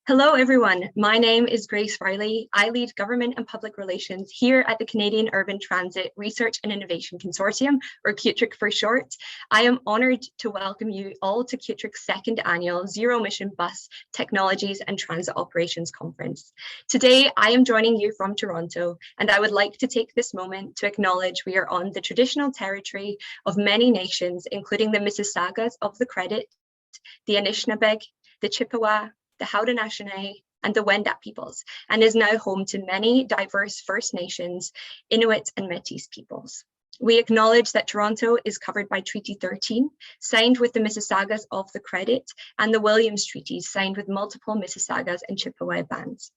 Hello, everyone. My name is Grace Riley. I lead Government and Public Relations here at the Canadian Urban Transit Research and Innovation Consortium, or CUTRIC for short. I am honoured to welcome you all to CUTRIC's second annual Zero Emission Bus Technologies and Transit Operations Conference. Today, I am joining you from Toronto, and I would like to take this moment to acknowledge we are on the traditional territory of many nations, including the Mississaugas of the Credit, the Anishinaabe, the Chippewa, the Haudenosaunee, and the Wendat peoples, and is now home to many diverse First Nations, Inuit, and Métis peoples. We acknowledge that Toronto is covered by Treaty 13, signed with the Mississaugas of the Credit, and the Williams Treaties, signed with multiple Mississaugas and Chippewa bands.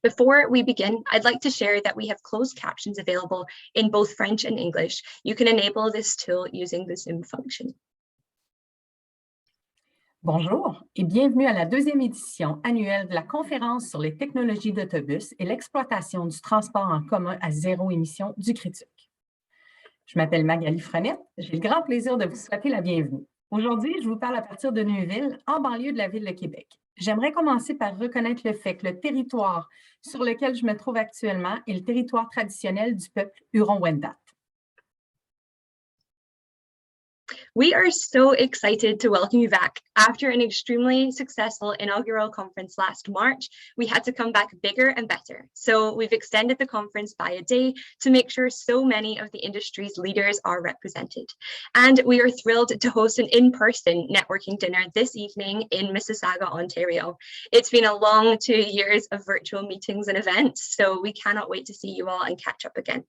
Before we begin, I'd like to share that we have closed captions available in both French and English. You can enable this tool using the Zoom function. Bonjour et bienvenue à la deuxième édition annuelle de la conférence sur les technologies d'autobus et l'exploitation du transport en commun à zéro émission du CRITUC. Je m'appelle Magali Frenette, j'ai le grand plaisir de vous souhaiter la bienvenue. Aujourd'hui, je vous parle à partir de Neuville, en banlieue de la ville de Québec. J'aimerais commencer par reconnaître le fait que le territoire sur lequel je me trouve actuellement est le territoire traditionnel du peuple Huron-Wendat. We are so excited to welcome you back. After an extremely successful inaugural conference last March, we had to come back bigger and better. So we've extended the conference by a day to make sure so many of the industry's leaders are represented. And we are thrilled to host an in-person networking dinner this evening in Mississauga, Ontario. It's been a long 2 years of virtual meetings and events, so we cannot wait to see you all and catch up again.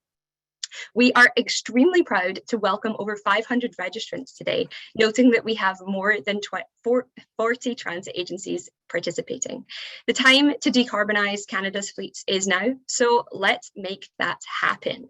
We are extremely proud to welcome over 500 registrants today, noting that we have more than 40 transit agencies participating. The time to decarbonise Canada's fleets is now, so let's make that happen.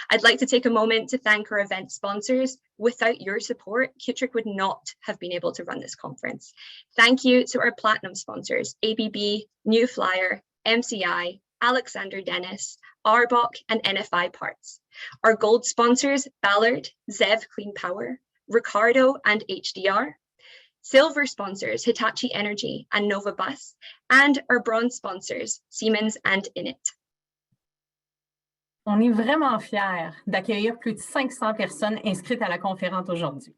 I'd like to take a moment to thank our event sponsors. Without your support, CUTRIC would not have been able to run this conference. Thank you to our platinum sponsors, ABB, New Flyer, MCI, Alexander Dennis, ARBOC, and NFI Parts. Our gold sponsors, Ballard, ZEB Clean Power, Ricardo, and HDR. Silver sponsors, Hitachi Energy and Nova Bus, and our bronze sponsors, Siemens and Innit. On est vraiment fiers d'accueillir plus de 500 personnes inscrites à la conférence aujourd'hui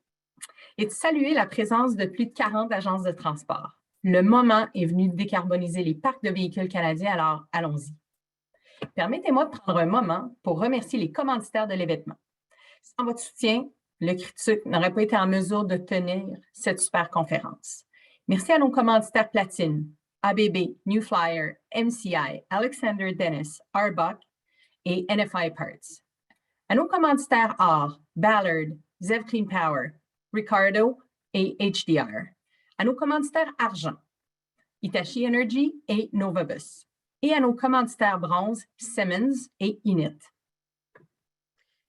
et de saluer la présence de plus de 40 agences de transport. Le moment est venu de décarboniser les parcs de véhicules canadiens, alors allons-y. Permettez-moi de prendre un moment pour remercier les commanditaires de l'événement. Sans votre soutien, le CRITUC n'aurait pas été en mesure de tenir cette super conférence. Merci à nos commanditaires platine, ABB, New Flyer, MCI, Alexander Dennis, ARBOC et NFI Parts. À nos commanditaires or, Ballard, ZEB Clean Power, Ricardo et HDR. À nos commanditaires argent, Hitachi Energy et Nova Bus. Et à nos commanditaires bronze, Siemens et Innit.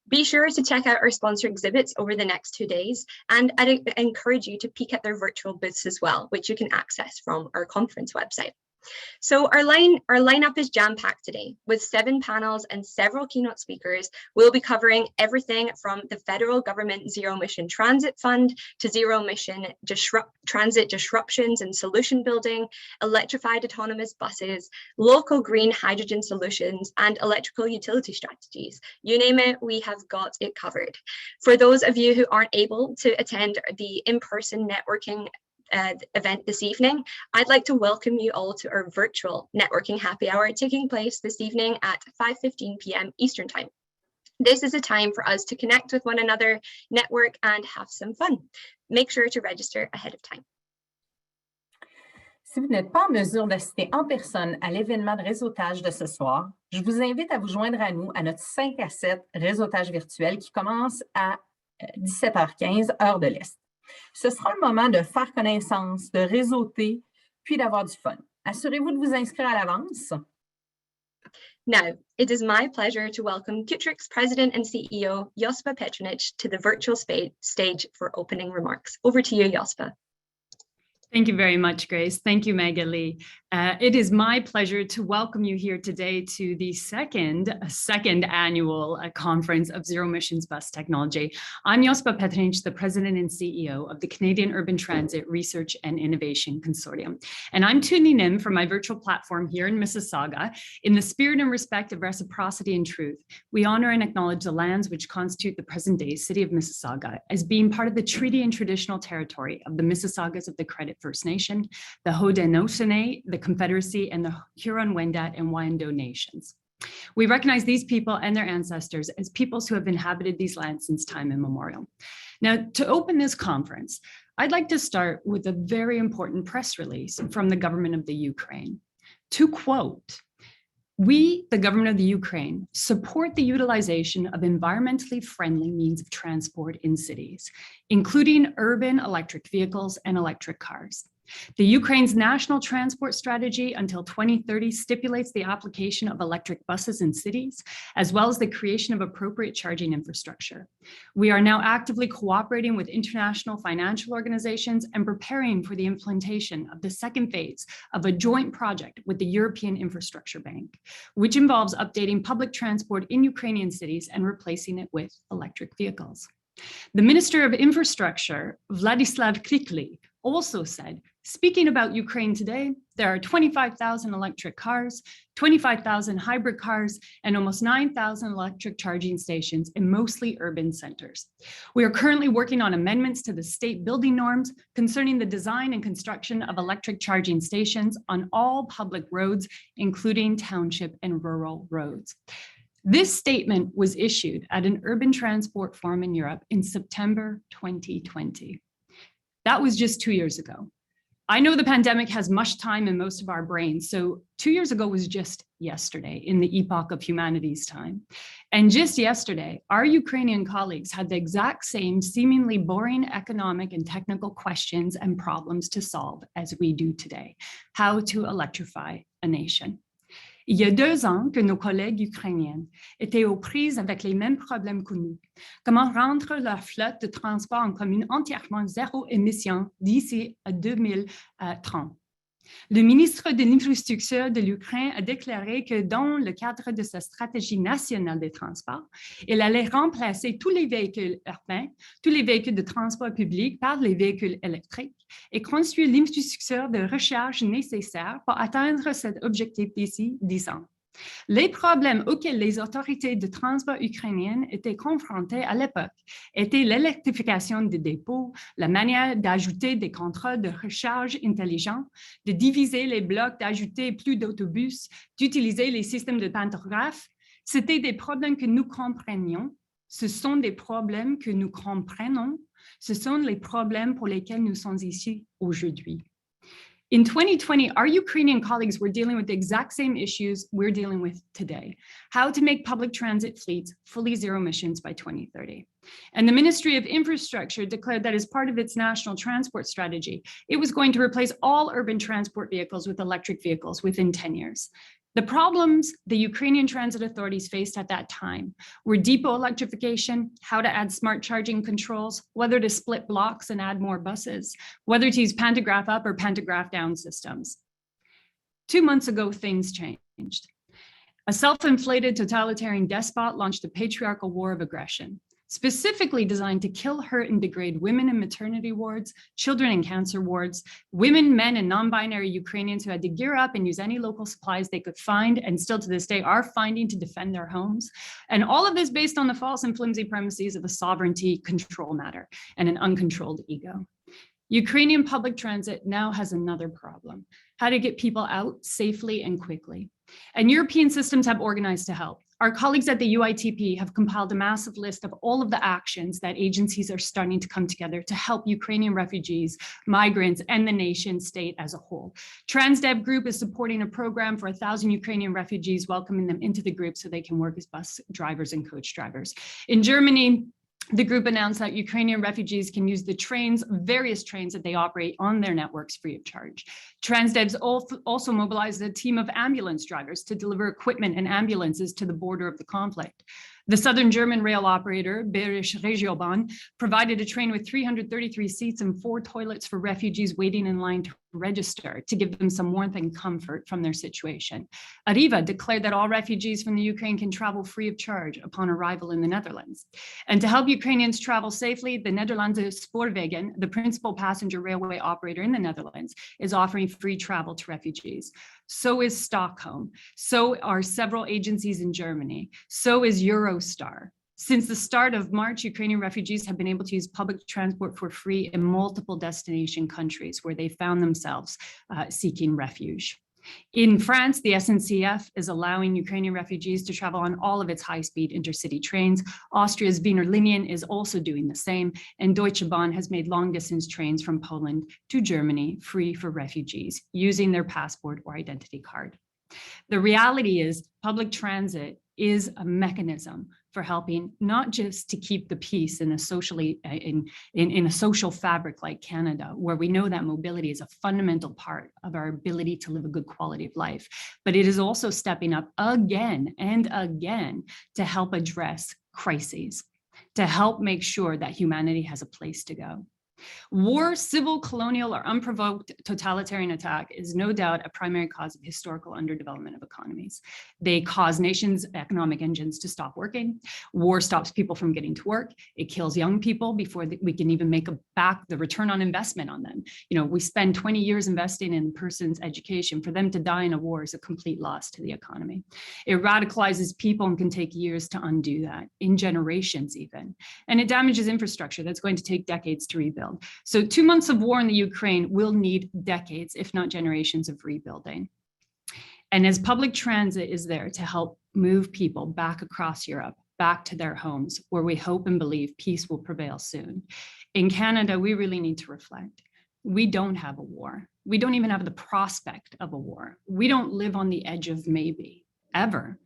Be sure to check out our sponsor exhibits over the next 2 days, and I'd encourage you to peek at their virtual booths as well, which you can access from our conference website. So our lineup is jam-packed today with 7 panels and several keynote speakers. We'll be covering everything from the federal government Zero Emission Transit Fund to Zero Emission Transit Disruptions and Solution Building, electrified autonomous buses, local green hydrogen solutions, and electrical utility strategies. You name it, we have got it covered. For those of you who aren't able to attend the in-person networking event this evening, I'd like to welcome you all to our virtual networking happy hour taking place this evening at 5:15 p.m. Eastern Time. This is a time for us to connect with one another, network, and have some fun. Make sure to register ahead of time. Si vous n'êtes pas en mesure d'assister en personne à l'événement de réseautage de ce soir, je vous invite à vous joindre à nous à notre 5 à 7 réseautage virtuel qui commence à 17h15, heure de l'Est. Ce sera le moment de faire connaissance, de réseauter, puis d'avoir du fun. Assurez-vous de vous inscrire à l'avance. Now, it is my pleasure to welcome CUTRIC's President and CEO, Jospa Petronic, to the virtual stage for opening remarks. Over to you, Jospa. Thank you very much, Grace. Thank you, Magali. It is my pleasure to welcome you here today to the second annual conference of Zero Emissions Bus Technology. I'm Jospa Petrinc, the President and CEO of the Canadian Urban Transit Research and Innovation Consortium. And I'm tuning in from my virtual platform here in Mississauga. In the spirit and respect of reciprocity and truth, we honor and acknowledge the lands which constitute the present-day city of Mississauga as being part of the treaty and traditional territory of the Mississaugas of the Credit First Nation, the Haudenosaunee, the Confederacy, and the Huron-Wendat and Wyandot nations. We recognize these people and their ancestors as peoples who have inhabited these lands since time immemorial. Now, to open this conference, I'd like to start with a very important press release from the government of the Ukraine. To quote, "We, the government of the Ukraine, support the utilization of environmentally friendly means of transport in cities, including urban electric vehicles and electric cars. The Ukraine's national transport strategy until 2030 stipulates the application of electric buses in cities, as well as the creation of appropriate charging infrastructure. We are now actively cooperating with international financial organizations and preparing for the implementation of the second phase of a joint project with the European Infrastructure Bank, which involves updating public transport in Ukrainian cities and replacing it with electric vehicles." The Minister of Infrastructure, Vladislav Krikly, also said, "Speaking about Ukraine today, there are 25,000 electric cars, 25,000 hybrid cars, and almost 9,000 electric charging stations in mostly urban centers. We are currently working on amendments to the state building norms concerning the design and construction of electric charging stations on all public roads, including township and rural roads." This statement was issued at an urban transport forum in Europe in September 2020. That was just 2 years ago. I know the pandemic has much time in most of our brains, so 2 years ago was just yesterday in the epoch of humanity's time. And just yesterday, our Ukrainian colleagues had the exact same seemingly boring economic and technical questions and problems to solve as we do today: how to electrify a nation. Il y a 2 ans que nos collègues ukrainiennes étaient aux prises avec les mêmes problèmes que nous. Comment rendre leur flotte de transport en commun entièrement zéro émission d'ici à 2030. Le ministre de l'Infrastructure de l'Ukraine a déclaré que dans le cadre de sa stratégie nationale des transports, il allait remplacer tous les véhicules urbains, tous les véhicules de transport public par les véhicules électriques et construire l'infrastructure de recharge nécessaire pour atteindre cet objectif d'ici 10 ans. Les problèmes auxquels les autorités de transport ukrainiennes étaient confrontées à l'époque étaient l'électrification des dépôts, la manière d'ajouter des contrôles de recharge intelligents, de diviser les blocs, d'ajouter plus d'autobus, d'utiliser les systèmes de pantographes. C'était des problèmes que nous comprenions. Ce sont des problèmes que nous comprenons. Ce sont les problèmes pour lesquels nous sommes ici aujourd'hui. In 2020, our Ukrainian colleagues were dealing with the exact same issues we're dealing with today: how to make public transit fleets fully zero emissions by 2030. And the Ministry of Infrastructure declared that as part of its national transport strategy, it was going to replace all urban transport vehicles with electric vehicles within 10 years. The problems the Ukrainian transit authorities faced at that time were depot electrification, how to add smart charging controls, whether to split blocks and add more buses, whether to use pantograph up or pantograph down systems. 2 months ago, things changed. A self-inflated totalitarian despot launched a patriarchal war of aggression, specifically designed to kill, hurt, and degrade women in maternity wards, children in cancer wards, women, men, and non-binary Ukrainians who had to gear up and use any local supplies they could find, and still to this day are finding, to defend their homes. And all of this based on the false and flimsy premises of a sovereignty control matter and an uncontrolled ego. Ukrainian public transit now has another problem: how to get people out safely and quickly. And European systems have organized to help. Our colleagues at the UITP have compiled a massive list of all of the actions that agencies are starting to come together to help Ukrainian refugees, migrants, and the nation state as a whole. TransDev Group is supporting a program for 1,000 Ukrainian refugees, welcoming them into the group so they can work as bus drivers and coach drivers. In Germany, the group announced that Ukrainian refugees can use the trains, various trains that they operate on their networks free of charge. TransDev's also mobilized a team of ambulance drivers to deliver equipment and ambulances to the border of the conflict. The Southern German rail operator, Bayerische Regiobahn, provided a train with 333 seats and 4 toilets for refugees waiting in line to register to give them some warmth and comfort from their situation. Arriva declared that all refugees from the Ukraine can travel free of charge upon arrival in the Netherlands. And to help Ukrainians travel safely, the Nederlandse Spoorwegen, the principal passenger railway operator in the Netherlands, is offering free travel to refugees. So is Stockholm. So are several agencies in Germany. So is Eurostar. Since the start of March, Ukrainian refugees have been able to use public transport for free in multiple destination countries where they found themselves seeking refuge. In France, the SNCF is allowing Ukrainian refugees to travel on all of its high-speed intercity trains. Austria's Wiener Linien is also doing the same, and Deutsche Bahn has made long-distance trains from Poland to Germany free for refugees using their passport or identity card. The reality is public transit is a mechanism for helping not just to keep the peace in a social fabric like Canada, where we know that mobility is a fundamental part of our ability to live a good quality of life, but it is also stepping up again and again to help address crises, to help make sure that humanity has a place to go. War, civil, colonial, or unprovoked totalitarian attack is no doubt a primary cause of historical underdevelopment of economies. They cause nations' economic engines to stop working. War stops people from getting to work. It kills young people before we can even make back the return on investment on them. You know, we spend 20 years investing in a person's education. For them to die in a war is a complete loss to the economy. It radicalizes people and can take years to undo that, in generations even. And it damages infrastructure that's going to take decades to rebuild. So 2 months of war in the Ukraine will need decades, if not generations, of rebuilding. And as public transit is there to help move people back across Europe, back to their homes, where we hope and believe peace will prevail soon. In Canada, we really need to reflect. We don't have a war. We don't even have the prospect of a war. We don't live on the edge of maybe, ever.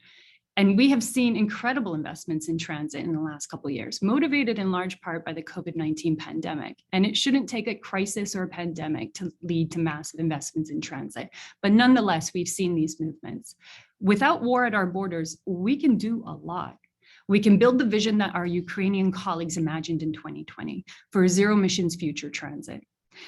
And we have seen incredible investments in transit in the last couple of years, motivated in large part by the COVID-19 pandemic. And it shouldn't take a crisis or a pandemic to lead to massive investments in transit. But nonetheless, we've seen these movements. Without war at our borders, we can do a lot. We can build the vision that our Ukrainian colleagues imagined in 2020 for a zero emissions future transit.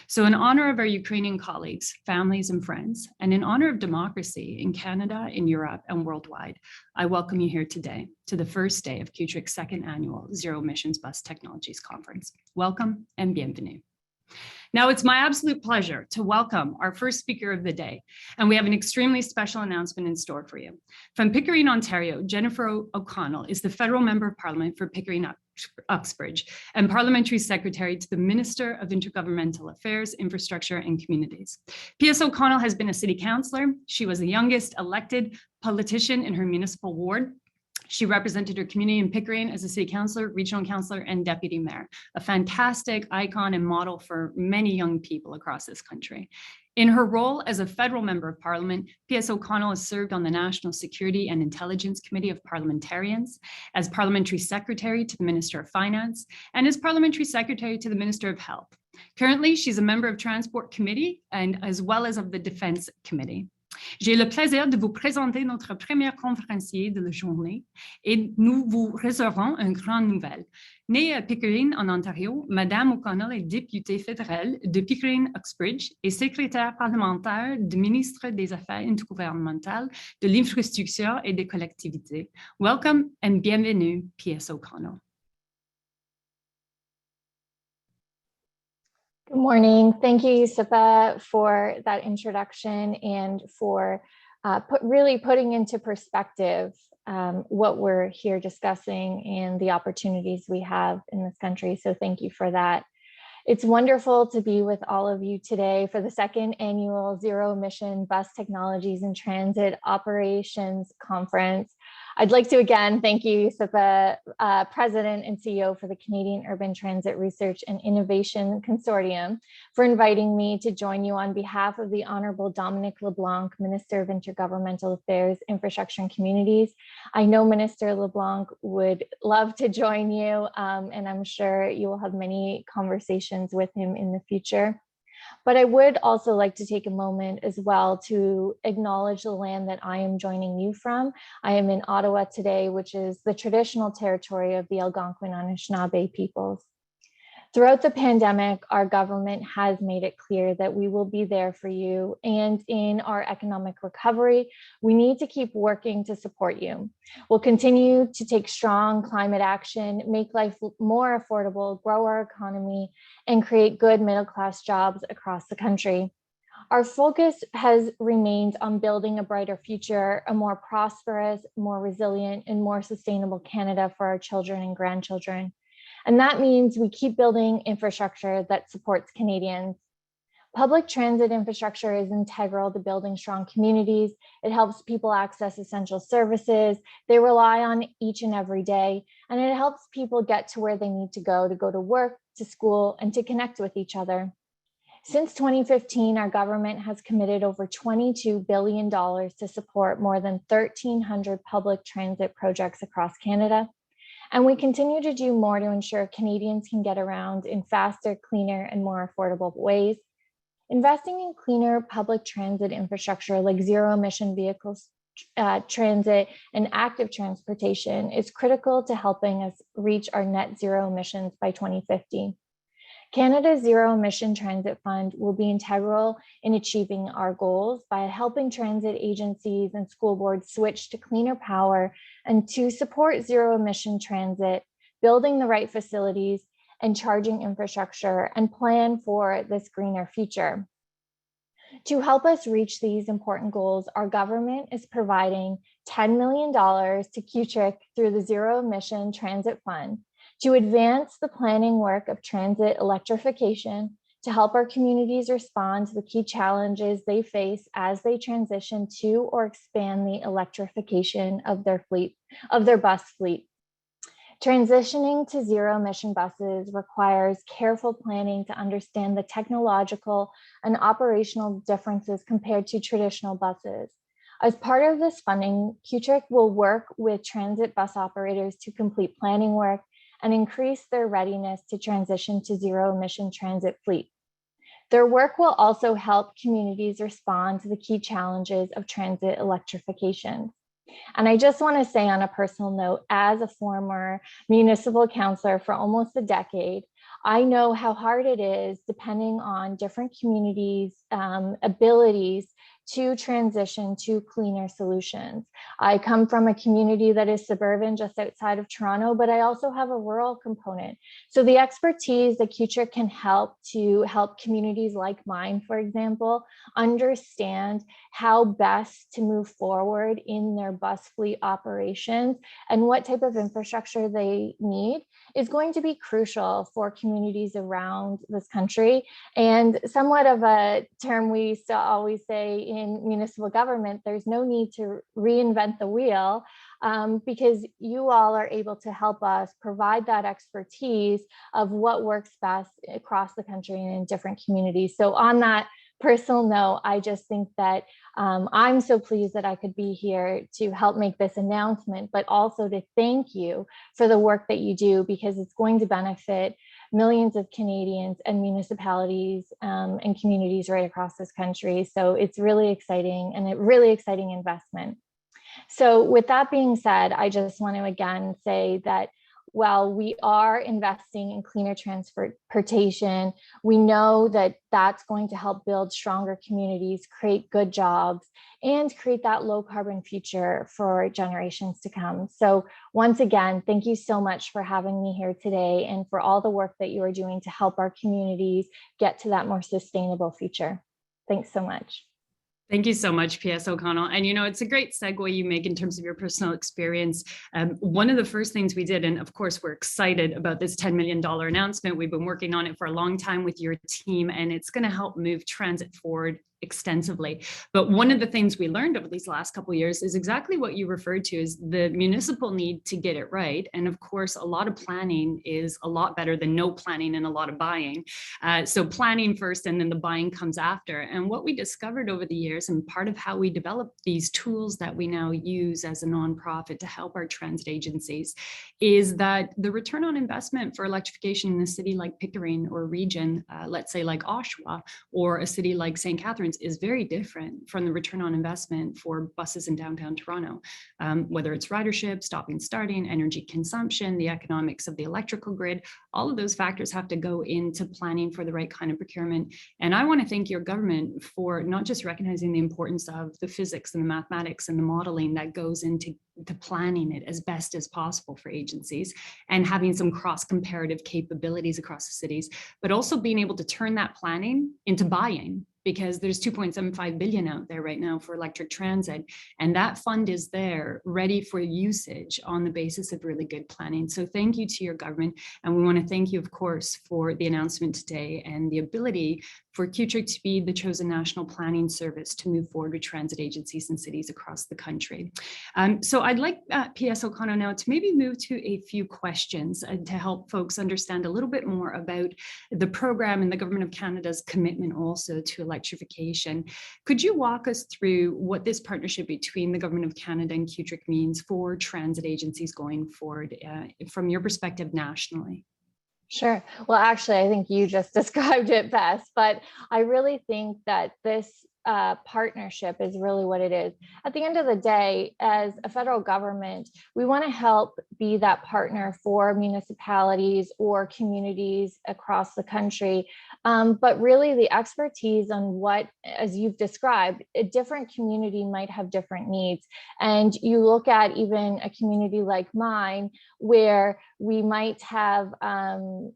So in honor of our Ukrainian colleagues, families, and friends, and in honor of democracy in Canada, in Europe, and worldwide, I welcome you here today to the first day of Q-TRIC's second annual Zero Emissions Bus Technologies Conference. Welcome and bienvenue. Now, it's my absolute pleasure to welcome our first speaker of the day, and we have an extremely special announcement in store for you. From Pickering, Ontario, Jennifer O'Connell is the Federal Member of Parliament for Pickering Uxbridge and Parliamentary Secretary to the Minister of Intergovernmental Affairs, Infrastructure and Communities. P.S. O'Connell has been a city councillor. She was the youngest elected politician in her municipal ward. She represented her community in Pickering as a city councillor, regional councillor, and deputy mayor, a fantastic icon and model for many young people across this country. In her role as a federal member of parliament, P.S. O'Connell has served on the National Security and Intelligence Committee of Parliamentarians, as parliamentary secretary to the Minister of Finance, and as parliamentary secretary to the Minister of Health. Currently, she's a member of Transport Committee and as well as of the Defense Committee. J'ai le plaisir de vous présenter notre premier conférencier de la journée et nous vous réservons une grande nouvelle. Née à Pickering, en Ontario, Madame O'Connell est députée fédérale de Pickering-Uxbridge et secrétaire parlementaire du ministre des Affaires intergouvernementales, de l'infrastructure et des collectivités. Welcome and bienvenue, P.S. O'Connell. Good morning. Thank you, Yusufa, for that introduction and for really putting into perspective what we're here discussing and the opportunities we have in this country. So thank you for that. It's wonderful to be with all of you today for the second annual Zero Emission Bus Technologies and Transit Operations Conference. I'd like to again thank you, Yusufa, President and CEO for the Canadian Urban Transit Research and Innovation Consortium, for inviting me to join you on behalf of the Honorable Dominic LeBlanc, Minister of Intergovernmental Affairs, Infrastructure and Communities. I know Minister LeBlanc would love to join you, and I'm sure you will have many conversations with him in the future. But I would also like to take a moment as well to acknowledge the land that I am joining you from. I am in Ottawa today, which is the traditional territory of the Algonquin Anishinaabe peoples. Throughout the pandemic, our government has made it clear that we will be there for you. And in our economic recovery, we need to keep working to support you. We'll continue to take strong climate action, make life more affordable, grow our economy, and create good middle-class jobs across the country. Our focus has remained on building a brighter future, a more prosperous, more resilient, and more sustainable Canada for our children and grandchildren. And that means we keep building infrastructure that supports Canadians. Public transit infrastructure is integral to building strong communities. It helps people access essential services they rely on each and every day, and it helps people get to where they need to go to work, to school, and to connect with each other. Since 2015, our government has committed over $22 billion to support more than 1,300 public transit projects across Canada. And we continue to do more to ensure Canadians can get around in faster, cleaner, and more affordable ways. Investing in cleaner public transit infrastructure like zero-emission vehicles, transit, and active transportation is critical to helping us reach our net zero emissions by 2050. Canada's Zero Emission Transit Fund will be integral in achieving our goals by helping transit agencies and school boards switch to cleaner power and to support zero emission transit, building the right facilities and charging infrastructure and plan for this greener future. To help us reach these important goals, our government is providing $10 million to QTRIC through the Zero Emission Transit Fund to advance the planning work of transit electrification, to help our communities respond to the key challenges they face as they transition to or expand the electrification of their bus fleet. Transitioning to zero-emission buses requires careful planning to understand the technological and operational differences compared to traditional buses. As part of this funding, QTRIC will work with transit bus operators to complete planning work and increase their readiness to transition to zero-emission transit fleet. Their work will also help communities respond to the key challenges of transit electrification. And I just want to say on a personal note, as a former municipal councillor for almost a decade, I know how hard it is, depending on different communities' abilities to transition to cleaner solutions. I come from a community that is suburban just outside of Toronto, but I also have a rural component. So the expertise that QTRIC can help communities like mine, for example, understand how best to move forward in their bus fleet operations and what type of infrastructure they need is going to be crucial for communities around this country. And somewhat of a term we still always say in municipal government, there's no need to reinvent the wheel because you all are able to help us provide that expertise of what works best across the country and in different communities. So on that personal note, I just think that I'm so pleased that I could be here to help make this announcement, but also to thank you for the work that you do, because it's going to benefit millions of Canadians and municipalities and communities right across this country. So it's really exciting and a really exciting investment. So with that being said, I just want to again say that while we are investing in cleaner transportation, we know that that's going to help build stronger communities, create good jobs, and create that low carbon future for generations to come. So once again, thank you so much for having me here today and for all the work that you are doing to help our communities get to that more sustainable future. Thanks so much. Thank you so much, P.S. O'Connell. And, you know, it's a great segue you make in terms of your personal experience. One of the first things we did, and of course, we're excited about this $10 million announcement. We've been working on it for a long time with your team, and it's going to help move transit forward extensively. But one of the things we learned over these last couple of years is exactly what you referred to, is the municipal need to get it right. And of course, a lot of planning is a lot better than no planning and a lot of buying. So planning first and then the buying comes after. And what we discovered over the years, and part of how we developed these tools that we now use as a nonprofit to help our transit agencies, is that the return on investment for electrification in a city like Pickering or a region, let's say like Oshawa, or a city like St. Catharines, is very different from the return on investment for buses in downtown Toronto. Whether it's ridership, stopping, starting, energy consumption, the economics of the electrical grid, all of those factors have to go into planning for the right kind of procurement. And I want to thank your government for not just recognizing the importance of the physics and the mathematics and the modeling that goes into planning it as best as possible for agencies, and having some cross-comparative capabilities across the cities, but also being able to turn that planning into buying, because there's 2.75 billion out there right now for electric transit. And that fund is there ready for usage on the basis of really good planning. So thank you to your government. And we want to thank you, of course, for the announcement today and the ability for QTRIC to be the chosen national planning service to move forward with transit agencies and cities across the country. So I'd like PS O'Connor now to maybe move to a few questions to help folks understand a little bit more about the program and the Government of Canada's commitment also to electrification. Could you walk us through what this partnership between the Government of Canada and QTRIC means for transit agencies going forward from your perspective nationally? Sure. Well, actually, I think you just described it best, but I really think that this partnership is really what it is. At the end of the day, as a federal government, we want to help be that partner for municipalities or communities across the country. But really the expertise on what, as you've described, a different community might have different needs. And you look at even a community like mine, where we might have,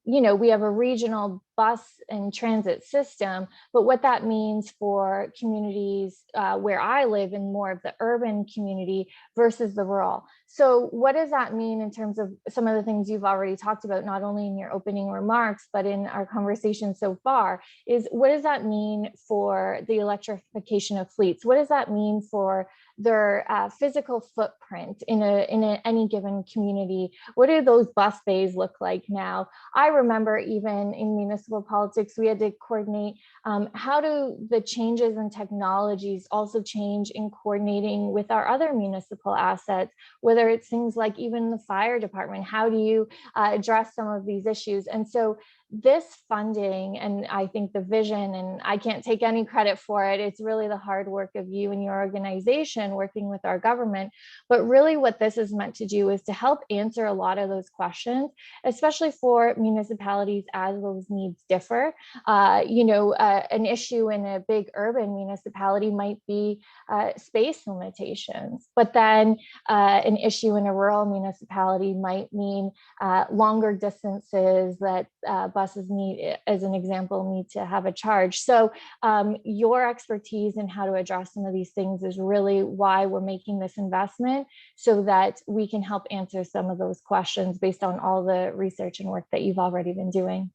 we have a regional bus and transit system, but what that means for communities where I live in more of the urban community versus the rural. So what does that mean in terms of some of the things you've already talked about, not only in your opening remarks, but in our conversation so far, is what does that mean for the electrification of fleets? What does that mean for their physical footprint in any given community? What do those bus bays look like now? I remember even in municipal politics, we had to coordinate how do the changes in technologies also change in coordinating with our other municipal assets, whether it's things like even the fire department. How do you address some of these issues? And so this funding, and I think the vision, and I can't take any credit for it, it's really the hard work of you and your organization working with our government. But really what this is meant to do is to help answer a lot of those questions, especially for municipalities as those needs differ. An issue in a big urban municipality might be space limitations, but then an issue in a rural municipality might mean longer distances that buses need, as an example, need to have a charge. So your expertise in how to address some of these things is really why we're making this investment, so that we can help answer some of those questions based on all the research and work that you've already been doing.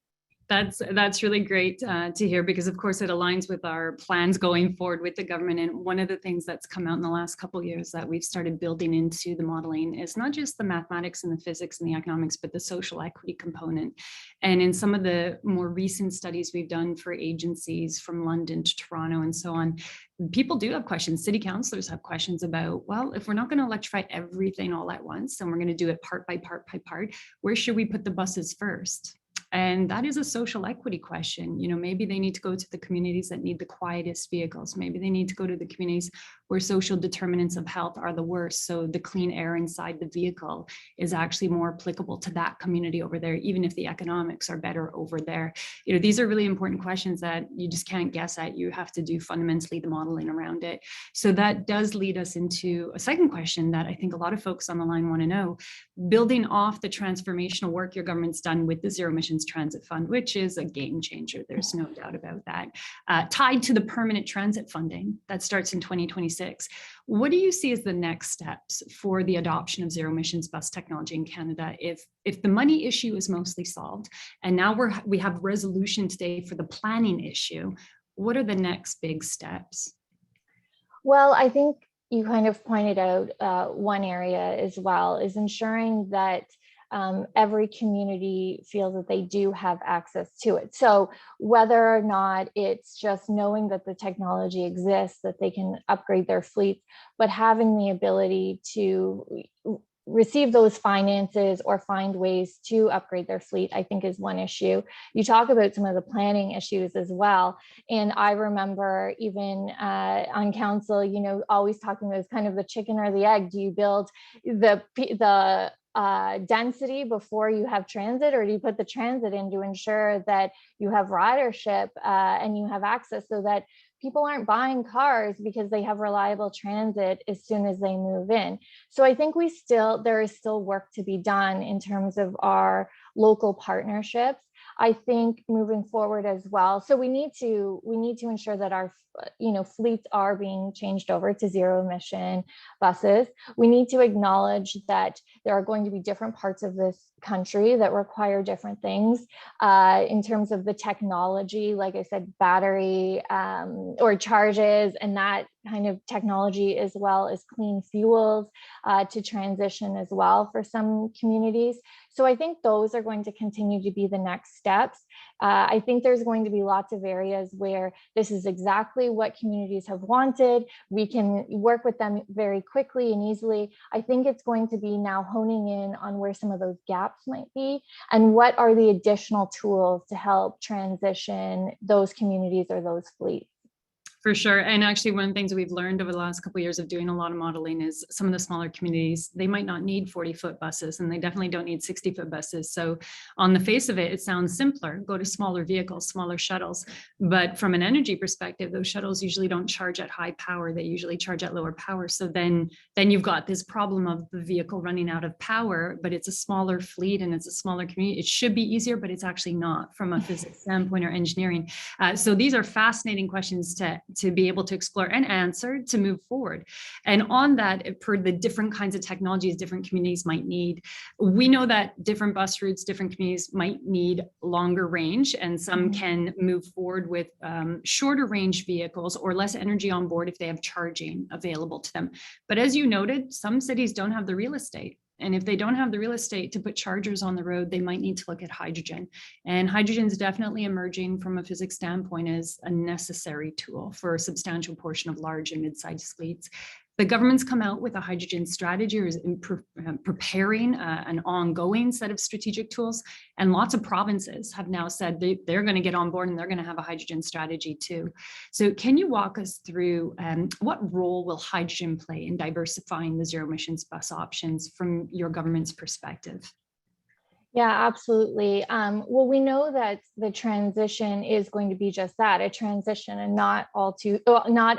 That's really great to hear, because of course it aligns with our plans going forward with the government. And one of the things that's come out in the last couple of years that we've started building into the modeling is not just the mathematics and the physics and the economics, but the social equity component. And in some of the more recent studies we've done for agencies from London to Toronto and so on, people do have questions. City councillors have questions about, well, if we're not going to electrify everything all at once and we're going to do it part by part by part, where should we put the buses first? And that is a social equity question. Maybe they need to go to the communities that need the quietest vehicles. Maybe they need to go to the communities where social determinants of health are the worst. So the clean air inside the vehicle is actually more applicable to that community over there, even if the economics are better over there. These are really important questions that you just can't guess at. You have to do fundamentally the modeling around it. So that does lead us into a second question that I think a lot of folks on the line want to know. Building off the transformational work your government's done with the Zero Emissions Transit Fund, which is a game changer, there's no doubt about that, tied to the permanent transit funding that starts in 2026. What do you see as the next steps for the adoption of zero emissions bus technology in Canada? If the money issue is mostly solved, and now we have resolution today for the planning issue, what are the next big steps? Well, I think you kind of pointed out one area as well, is ensuring that every community feels that they do have access to it. So whether or not it's just knowing that the technology exists, that they can upgrade their fleets, but having the ability to receive those finances or find ways to upgrade their fleet, I think is one issue. You talk about some of the planning issues as well. And I remember even on council, you know, always talking about kind of the chicken or the egg. Do you build the density before you have transit, or do you put the transit in to ensure that you have ridership and you have access so that people aren't buying cars because they have reliable transit as soon as they move in? So I think there is still work to be done in terms of our local partnerships. I think moving forward as well. So we need to ensure that our fleets are being changed over to zero emission buses. We need to acknowledge that there are going to be different parts of this country that require different things in terms of the technology, like I said, battery or charges, and that kind of technology, as well as clean fuels to transition as well for some communities. So I think those are going to continue to be the next steps. I think there's going to be lots of areas where this is exactly what communities have wanted. We can work with them very quickly and easily. I think it's going to be now honing in on where some of those gaps might be and what are the additional tools to help transition those communities or those fleets. For sure. And actually, one of the things we've learned over the last couple of years of doing a lot of modeling is some of the smaller communities, they might not need 40-foot buses, and they definitely don't need 60-foot buses. So on the face of it, it sounds simpler. Go to smaller vehicles, smaller shuttles. But from an energy perspective, those shuttles usually don't charge at high power. They usually charge at lower power. So then you've got this problem of the vehicle running out of power, but it's a smaller fleet and it's a smaller community. It should be easier, but it's actually not from a physics standpoint or engineering. So these are fascinating questions to be able to explore and answer to move forward. And on that, for the different kinds of technologies different communities might need, we know that different bus routes, different communities might need longer range, and some can move forward with shorter range vehicles or less energy on board if they have charging available to them. But as you noted, some cities don't have the real estate. And if they don't have the real estate to put chargers on the road, they might need to look at hydrogen. And hydrogen is definitely emerging from a physics standpoint as a necessary tool for a substantial portion of large and mid-sized fleets. The government's come out with a hydrogen strategy, or is preparing an ongoing set of strategic tools. And lots of provinces have now said they're going to get on board and they're going to have a hydrogen strategy too. So can you walk us through what role will hydrogen play in diversifying the zero emissions bus options from your government's perspective? Yeah, absolutely. Well, we know that the transition is going to be just that, a transition, and not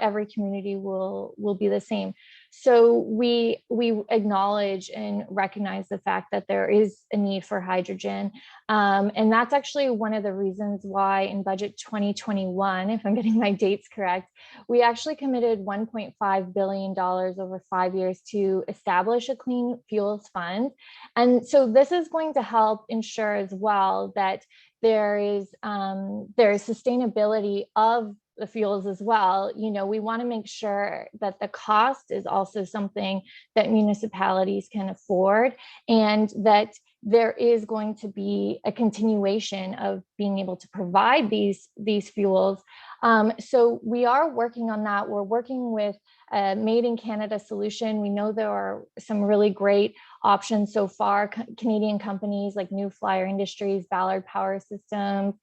every community will be the same. So we acknowledge and recognize the fact that there is a need for hydrogen. And that's actually one of the reasons why in budget 2021, if I'm getting my dates correct, we actually committed $1.5 billion over 5 years to establish a clean fuels fund. And so this is going to help ensure as well that there is sustainability of the fuels as well. You know, we want to make sure that the cost is also something that municipalities can afford, and that there is going to be a continuation of being able to provide these fuels. So we are working on that. We're working with a Made in Canada solution. We know there are some really great options so far. Canadian companies like New Flyer Industries, Ballard Power Systems,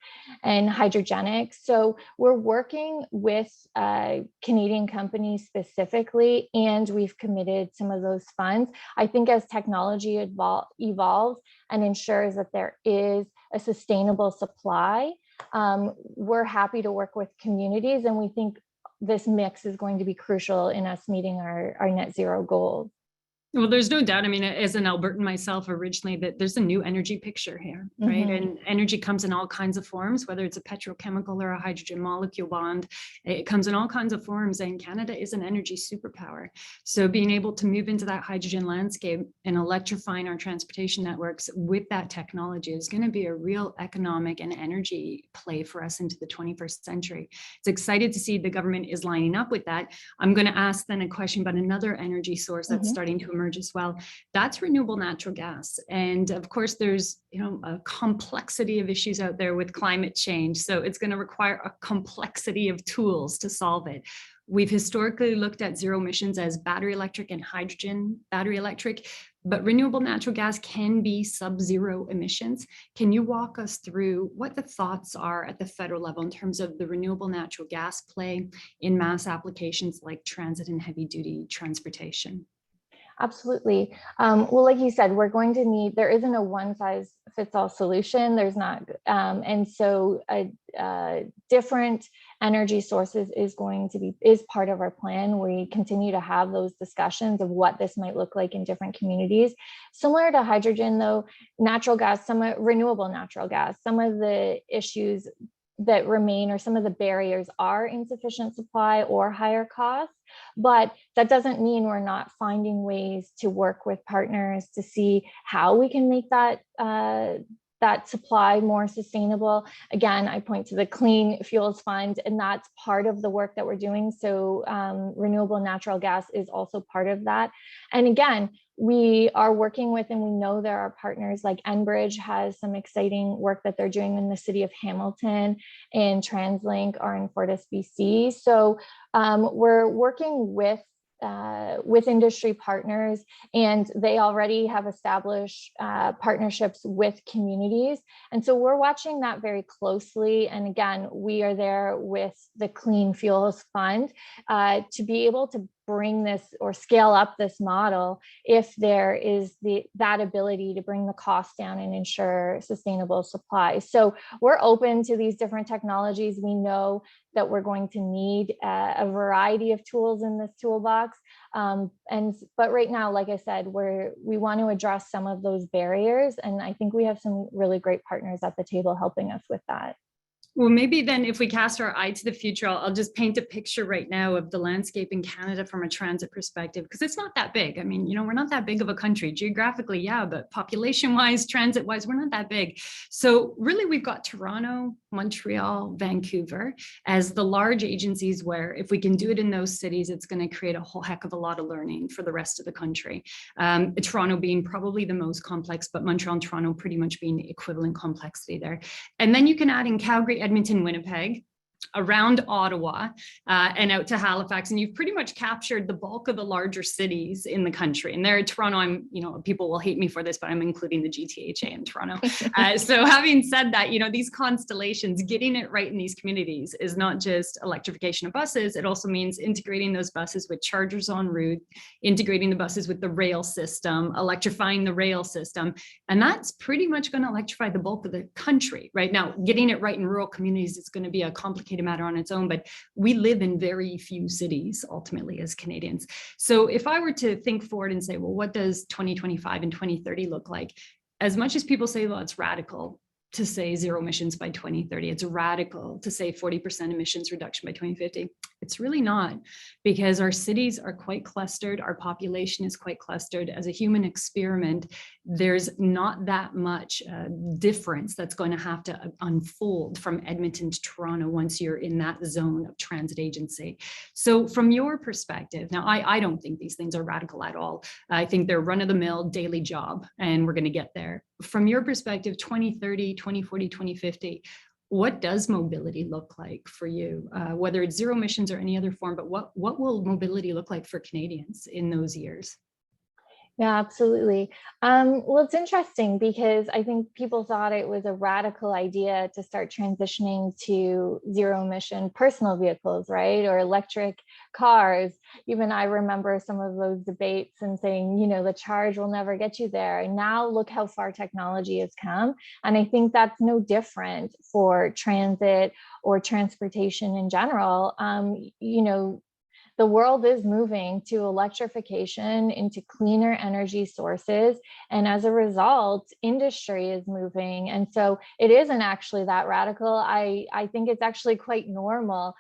and Hydrogenics. So we're working with Canadian companies specifically, and we've committed some of those funds. I think as technology evolves and ensures that there is a sustainable supply, we're happy to work with communities, and we think this mix is going to be crucial in us meeting our net zero goals. Well, there's no doubt. I mean, as an Albertan myself originally, that there's a new energy picture here, right? And energy comes in all kinds of forms, whether it's a petrochemical or a hydrogen molecule bond. It comes in all kinds of forms, and Canada is an energy superpower. So being able to move into that hydrogen landscape and electrifying our transportation networks with that technology is going to be a real economic and energy play for us into the 21st century. It's excited to see the government is lining up with that. I'm going to ask then a question about another energy source that's starting to emerge as well. That's renewable natural gas. And of course, there's a complexity of issues out there with climate change. So it's going to require a complexity of tools to solve it. We've historically looked at zero emissions as battery electric and hydrogen battery electric, but renewable natural gas can be sub-zero emissions. Can you walk us through what the thoughts are at the federal level in terms of the renewable natural gas play in mass applications like transit and heavy duty transportation? Absolutely. Well, like you said, we're going to need, there isn't a one size fits all solution. There's not. And so different energy sources is part of our plan. We continue to have those discussions of what this might look like in different communities. Similar to hydrogen though, natural gas, renewable natural gas, some of the issues that remain or some of the barriers are insufficient supply or higher costs, but that doesn't mean we're not finding ways to work with partners to see how we can make that that supply more sustainable. Again, I point to the Clean Fuels Fund, and that's part of the work that we're doing. So renewable natural gas is also part of that. And again, we are working with, and we know there are partners like Enbridge has some exciting work that they're doing in the city of Hamilton, and TransLink are in Fortis, BC. So we're working with industry partners, and they already have established partnerships with communities. And so we're watching that very closely. And again, we are there with the Clean Fuels Fund to be able to bring this or scale up this model if there is that ability to bring the cost down and ensure sustainable supply. So we're open to these different technologies. We know that we're going to need a variety of tools in this toolbox. But right now, like I said, we want to address some of those barriers. And I think we have some really great partners at the table helping us with that. Well, maybe then if we cast our eye to the future, I'll just paint a picture right now of the landscape in Canada from a transit perspective, because it's not that big. I mean, we're not that big of a country geographically, yeah, but population-wise, transit-wise, we're not that big. So really, we've got Toronto, Montreal, Vancouver as the large agencies where if we can do it in those cities, it's going to create a whole heck of a lot of learning for the rest of the country. Toronto being probably the most complex, but Montreal and Toronto pretty much being equivalent complexity there. And then you can add in Calgary, Edmonton, Winnipeg, around Ottawa and out to Halifax, and you've pretty much captured the bulk of the larger cities in the country. And there, Toronto, people will hate me for this, but I'm including the GTHA in Toronto. So having said that, these constellations, getting it right in these communities is not just electrification of buses. It also means integrating those buses with chargers en route, integrating the buses with the rail system, electrifying the rail system. And that's pretty much going to electrify the bulk of the country. Right now, getting it right in rural communities is going to be a complicated matter on its own, but we live in very few cities ultimately as Canadians. So if I were to think forward and say, well, what does 2025 and 2030 look like? As much as people say, well, it's radical to say zero emissions by 2030, it's radical to say 40% emissions reduction by 2050. It's really not, because our cities are quite clustered, our population is quite clustered. As a human experiment, there's not that much difference that's going to have to unfold from Edmonton to Toronto once you're in that zone of transit agency. So from your perspective, now I don't think these things are radical at all. I think they're run-of-the-mill daily job, and we're going to get there. From your perspective, 2030, 2040, 2050, what does mobility look like for you? Whether it's zero emissions or any other form, but what will mobility look like for Canadians in those years? Yeah, absolutely. Well, it's interesting because I think people thought it was a radical idea to start transitioning to zero emission personal vehicles, right? Or electric cars. Even I remember some of those debates and saying, the charge will never get you there. And now look how far technology has come. And I think that's no different for transit or transportation in general. The world is moving to electrification, into cleaner energy sources. And as a result, industry is moving. And so it isn't actually that radical. I think it's actually quite normal.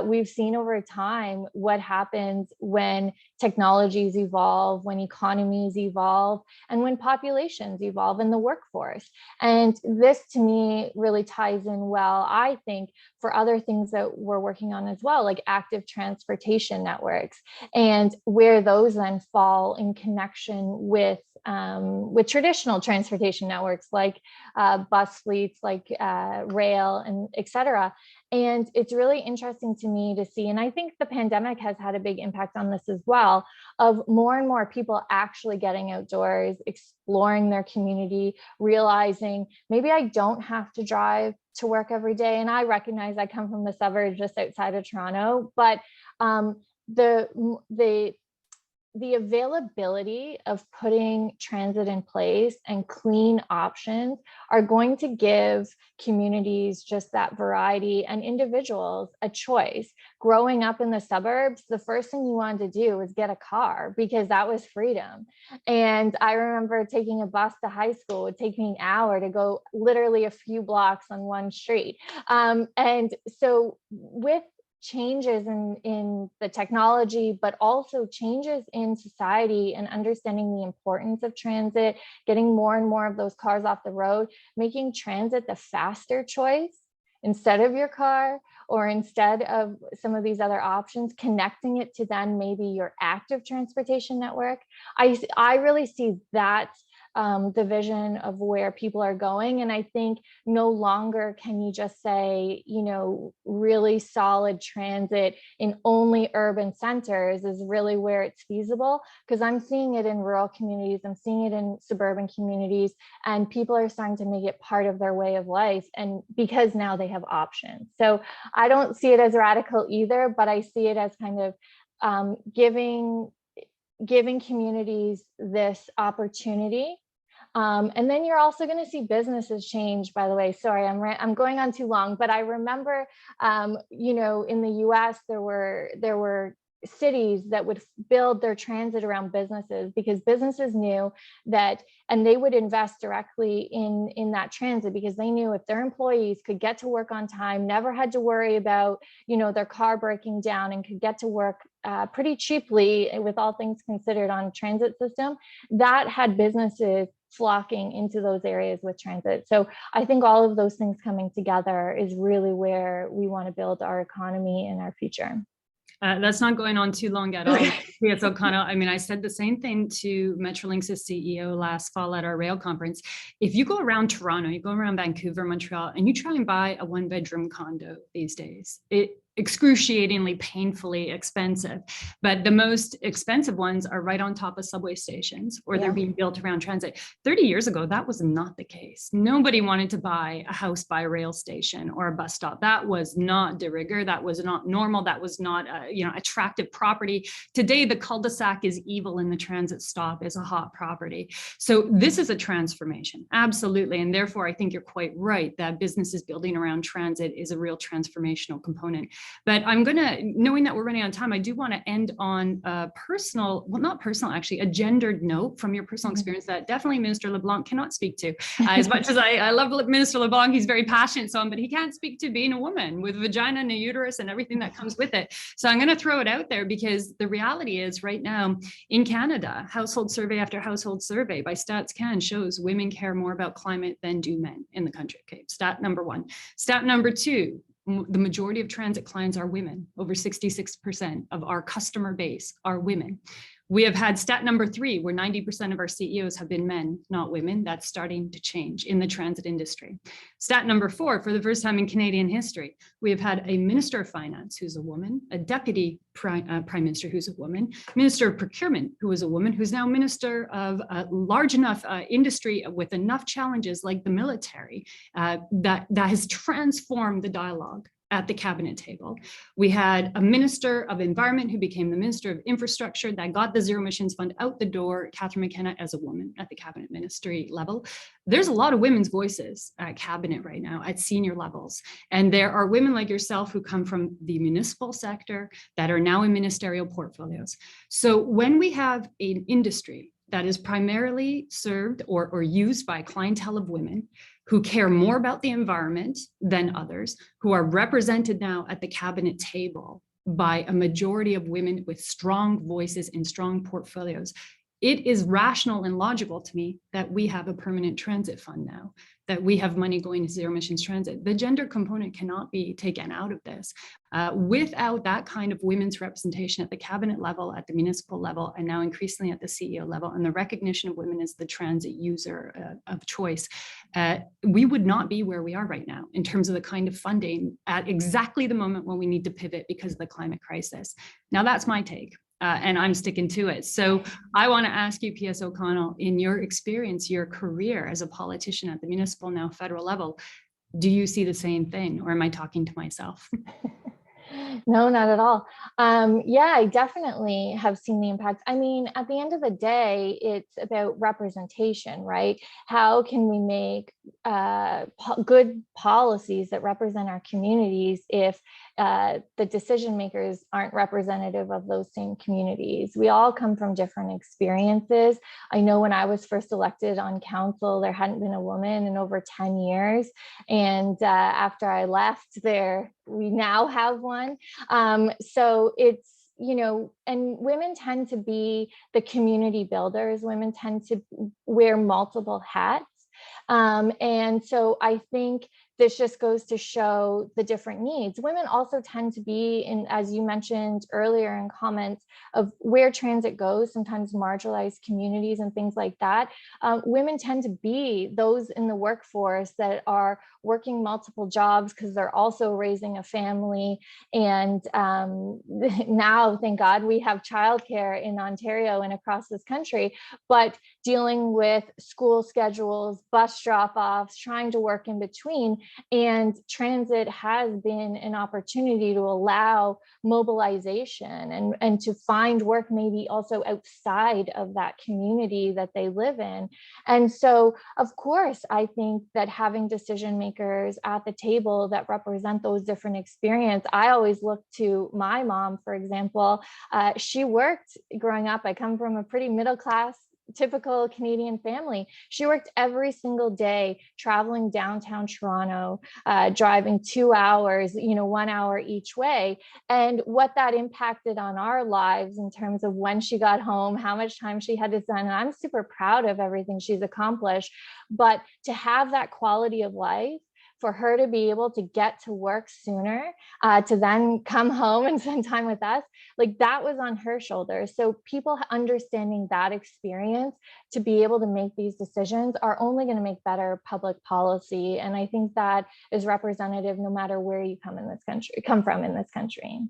We've seen over time what happens when technologies evolve, when economies evolve, and when populations evolve in the workforce. And this to me really ties in well, I think, for other things that we're working on as well, like active transportation networks, and where those then fall in connection with traditional transportation networks like bus fleets, like rail, and et cetera. And it's really interesting to me to see, and I think the pandemic has had a big impact on this as well, of more and more people actually getting outdoors, exploring their community, realizing maybe I don't have to drive to work every day. And I recognize I come from the suburbs just outside of Toronto, but the availability of putting transit in place and clean options are going to give communities just that variety and individuals a choice. Growing up in the suburbs, the first thing you wanted to do was get a car because that was freedom. And I remember taking a bus to high school. It would take me an hour to go literally a few blocks on one street. And so with changes in the technology, but also changes in society and understanding the importance of transit, getting more and more of those cars off the road, making transit the faster choice instead of your car, or instead of some of these other options, connecting it to then maybe your active transportation network. I really see that the vision of where people are going. And I think no longer can you just say, you know, really solid transit in only urban centers is really where it's feasible, because I'm seeing it in rural communities, I'm seeing it in suburban communities, and people are starting to make it part of their way of life, and because now they have options. So I don't see it as radical either, but I see it as kind of giving communities this opportunity. And then you're also going to see businesses change, by the way. Sorry, I'm going on too long, but I remember, you know, in the US, there were cities that would build their transit around businesses, because businesses knew that, and they would invest directly in that transit, because they knew if their employees could get to work on time, never had to worry about, you know, their car breaking down, and could get to work pretty cheaply, with all things considered, on a transit system, that had businesses flocking into those areas with transit. So I think all of those things coming together is really where we want to build our economy and our future. That's not going on too long at all. Yes, O'Connell. I mean, I said the same thing to Metrolinx's CEO last fall at our rail conference. If you go around Toronto, you go around Vancouver, Montreal, and you try and buy a one-bedroom condo these days, excruciatingly, painfully expensive. But the most expensive ones are right on top of subway stations, or they're being built around transit. 30 years ago, that was not the case. Nobody wanted to buy a house by a rail station or a bus stop. That was not de rigueur. That was not normal. That was not attractive property. Today, the cul-de-sac is evil and the transit stop is a hot property. So this is a transformation, absolutely. And therefore, I think you're quite right that businesses building around transit is a real transformational component. But I'm going to, knowing that we're running out of time, I do want to end on a personal, well, not personal, actually, a gendered note from your personal experience that definitely Minister LeBlanc cannot speak to. As much as I love Minister LeBlanc, he's very passionate, but he can't speak to being a woman with a vagina and a uterus and everything that comes with it. So I'm going to throw it out there, because the reality is right now in Canada, household survey after household survey by Stats Can shows women care more about climate than do men in the country. Okay, stat number one. Stat number two, the majority of transit clients are women. Over 66% of our customer base are women. We have had stat number three, where 90% of our CEOs have been men, not women. That's starting to change in the transit industry. Stat number four, for the first time in Canadian history, we have had a Minister of Finance who's a woman, a Deputy Prime Minister who's a woman, Minister of Procurement who is a woman, who's now Minister of large enough industry with enough challenges like the military that has transformed the dialogue at the cabinet table. We had a minister of environment who became the minister of infrastructure that got the zero emissions fund out the door, Catherine McKenna, as a woman at the cabinet ministry level. There's a lot of women's voices at cabinet right now at senior levels. And there are women like yourself who come from the municipal sector that are now in ministerial portfolios. So when we have an industry that is primarily served or used by a clientele of women who care more about the environment than others, who are represented now at the cabinet table by a majority of women with strong voices and strong portfolios, it is rational and logical to me that we have a permanent transit fund now, that we have money going to zero emissions transit. The gender component cannot be taken out of this. Without that kind of women's representation at the cabinet level, at the municipal level, and now increasingly at the CEO level, and the recognition of women as the transit user of choice, we would not be where we are right now in terms of the kind of funding at exactly the moment when we need to pivot because of the climate crisis. Now that's my take. And I'm sticking to it. So I want to ask you, P.S. O'Connell, in your experience, your career as a politician at the municipal, now federal level, do you see the same thing, or am I talking to myself? No, not at all. Yeah, I definitely have seen the impact. I mean, at the end of the day, it's about representation, right? How can we make good policies that represent our communities if the decision makers aren't representative of those same communities? We all come from different experiences. I know when I was first elected on council, there hadn't been a woman in over 10 years. And after I left there, we now have one. So it's, you know, and women tend to be the community builders. Women tend to wear multiple hats. And so I think this just goes to show the different needs. Women also tend to be in, as you mentioned earlier in comments, of where transit goes, sometimes marginalized communities and things like that. Women tend to be those in the workforce that are working multiple jobs because they're also raising a family. And now, thank God, we have childcare in Ontario and across this country, but dealing with school schedules, bus drop-offs, trying to work in between. And transit has been an opportunity to allow mobilization and to find work maybe also outside of that community that they live in. And so, of course, I think that having decision makers at the table that represent those different experiences, I always look to my mom, for example. She worked growing up. I come from a pretty middle class, typical Canadian family. She worked every single day, traveling downtown Toronto, driving 2 hours, 1 hour each way. And what that impacted on our lives in terms of when she got home, how much time she had to spend. And I'm super proud of everything she's accomplished, but to have that quality of life, for her to be able to get to work sooner, to then come home and spend time with us, like that was on her shoulders. So people understanding that experience to be able to make these decisions are only going to make better public policy. And I think that is representative no matter where you come from in this country.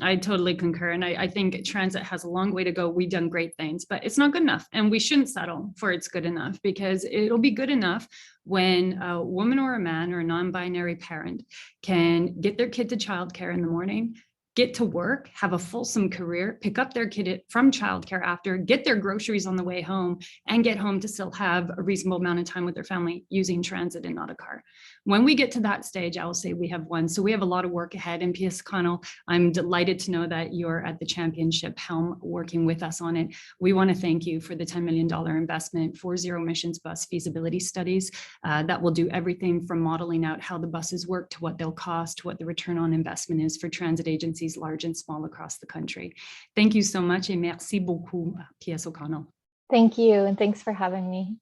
I totally concur. And I think transit has a long way to go. We've done great things, but it's not good enough. And we shouldn't settle for it's good enough, because it'll be good enough when a woman or a man or a non-binary parent can get their kid to childcare in the morning, get to work, have a fulsome career, pick up their kid from childcare after, get their groceries on the way home, and get home to still have a reasonable amount of time with their family using transit and not a car. When we get to that stage, I will say we have won. So we have a lot of work ahead. And P.S. O'Connell, I'm delighted to know that you're at the championship helm working with us on it. We want to thank you for the $10 million investment for zero emissions bus feasibility studies that will do everything from modeling out how the buses work to what they'll cost, to what the return on investment is for transit agencies large and small across the country. Thank you so much, and merci beaucoup, P.S. O'Connell. Thank you, and thanks for having me.